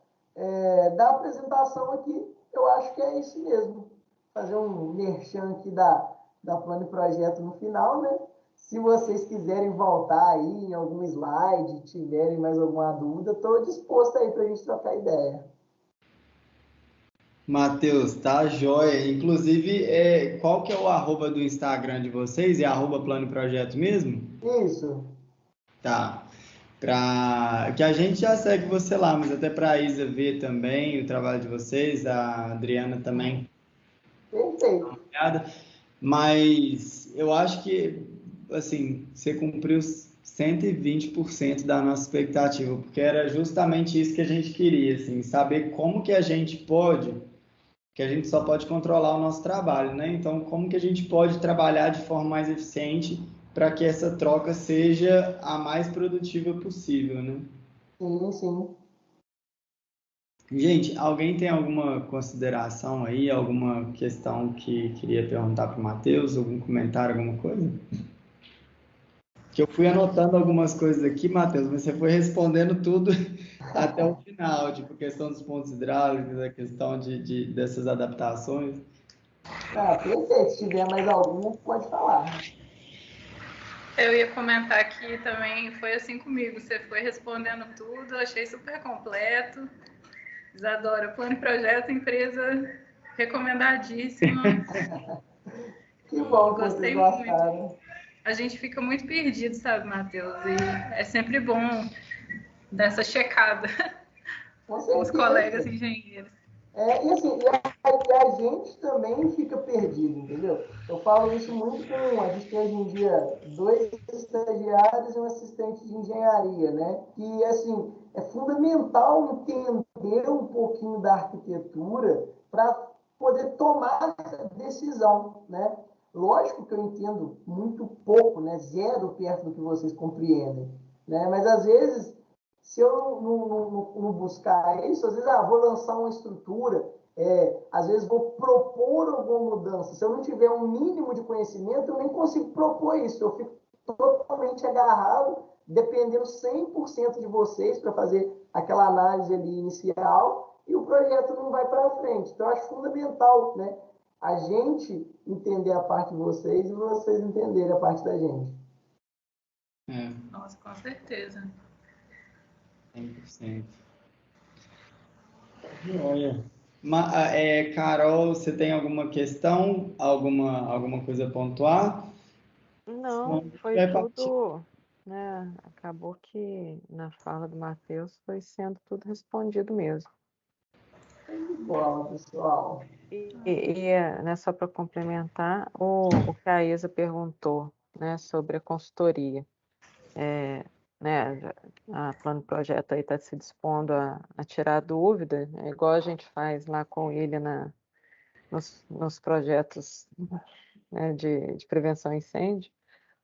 da apresentação aqui, eu acho que é isso mesmo. Fazer um merchan aqui da Plano e Projeto no final, né? Se vocês quiserem voltar aí em algum slide, tiverem mais alguma dúvida, estou disposto aí para a gente trocar ideia. Matheus, tá joia. Inclusive, qual que é o arroba do Instagram de vocês? É arroba Plano e Projeto mesmo? Isso. Tá. Que a gente já segue você lá, mas até para a Isa ver também o trabalho de vocês, a Adriana também. Perfeito. Mas eu acho que, assim, você cumpriu 120% da nossa expectativa, porque era justamente isso que a gente queria, assim, saber como que a gente pode que a gente só pode controlar o nosso trabalho, né? Então, como que a gente pode trabalhar de forma mais eficiente para que essa troca seja a mais produtiva possível, né? Sim, sim. Gente, alguém tem alguma consideração aí, alguma questão que queria perguntar para o Matheus, algum comentário, alguma coisa? Que eu fui anotando algumas coisas aqui, Matheus, mas você foi respondendo tudo até o final, tipo, questão dos pontos hidráulicos, a questão dessas adaptações. Ah, perfeito. Se tiver mais algum, pode falar. Eu ia comentar aqui também, foi assim comigo, você foi respondendo tudo, achei super completo. Isadora, plano e projeto, empresa recomendadíssima. Que E bom que vocês gostei muito. gostaram. A gente fica muito perdido, sabe, Matheus? E é sempre bom dessa checada Com com os colegas certeza. engenheiros. E assim, e a gente também fica perdido, entendeu? Eu falo isso muito com. A gente tem hoje em dia 2 estagiários e um assistente de engenharia, né? Que, assim, é fundamental entender um pouquinho da arquitetura para poder tomar essa decisão, né? Lógico que eu entendo muito pouco, né? Zero perto do que vocês compreendem, né? Mas às vezes se eu não buscar isso, às vezes, vou lançar uma estrutura, às vezes vou propor alguma mudança. Se eu não tiver um mínimo de conhecimento, eu nem consigo propor isso. Eu fico totalmente agarrado, dependendo 100% de vocês para fazer aquela análise ali inicial, e o projeto não vai para frente. Então, eu acho fundamental, né, a gente entender a parte de vocês e vocês entenderem a parte da gente. Nossa, com certeza. 100%. Olha. Carol, você tem alguma questão, alguma coisa a pontuar? Senão a Não, gente foi vai partir. tudo, né? Acabou que na fala do Matheus foi sendo tudo respondido mesmo. Bom, pessoal. Né, só para complementar, o que a Isa perguntou, né, sobre a consultoria. Né, a Plano Projeto aí está se dispondo a tirar dúvida, né, igual a gente faz lá com ele nos projetos, né, de prevenção a incêndio,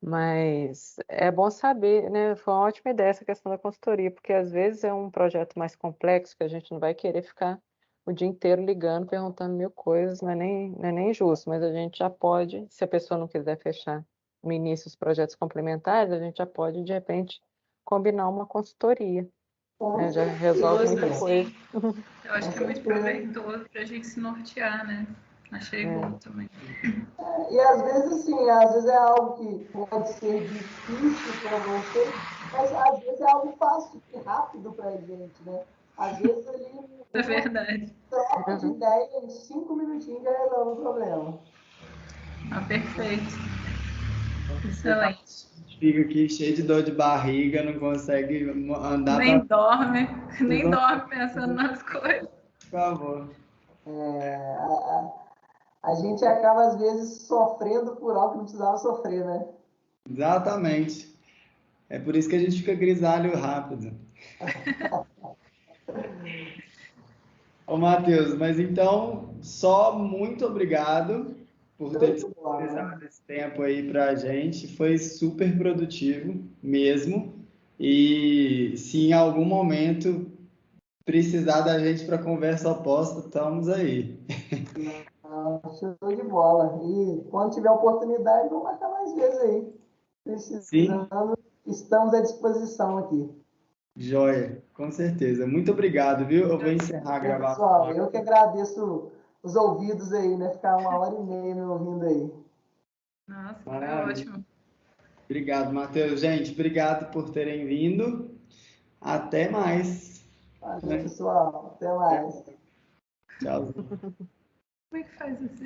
mas é bom saber, né, foi uma ótima ideia essa questão da consultoria, porque às vezes é um projeto mais complexo que a gente não vai querer ficar o dia inteiro ligando, perguntando mil coisas, não é nem justo, mas a gente já pode, se a pessoa não quiser fechar no início os projetos complementares, a gente já pode, de repente, combinar uma consultoria, né, já resolve muita Nossa, coisa. sim. Eu acho que é muito proveitoso para a gente se nortear, né? Achei bom também. E às vezes é algo que pode ser difícil para você, mas às vezes é algo fácil e rápido para a gente, né? Às vezes ali É uma verdade. troca de Uhum. ideia em 5 minutinhos já resolve o problema. Perfeito. Excelente. Fica aqui cheio de dor de barriga, não consegue andar para Nem dorme, nem dorme pensando nas coisas. Por favor. A gente acaba, às vezes, sofrendo por algo que não precisava sofrer, né? Exatamente. É por isso que a gente fica grisalho rápido. Ô, Matheus, mas então, só muito obrigado por ter Show de bola, né? disponibilizado esse tempo aí para a gente. Foi super produtivo mesmo. E se em algum momento precisar da gente para conversa oposta, estamos aí. Show de bola. E quando tiver oportunidade, vamos marcar mais vezes aí. Sim, Precisando, estamos à disposição aqui. joia, com certeza. Muito obrigado, viu? Eu vou encerrar a gravação. Pessoal, eu que agradeço os ouvidos aí, né? Ficar 1 hora e meia me ouvindo aí. Nossa, foi Maravilha. ótimo. Obrigado, Matheus. Gente, obrigado por terem vindo. Até mais. Valeu, Né? pessoal. Até mais. Tchau. Como é que faz isso?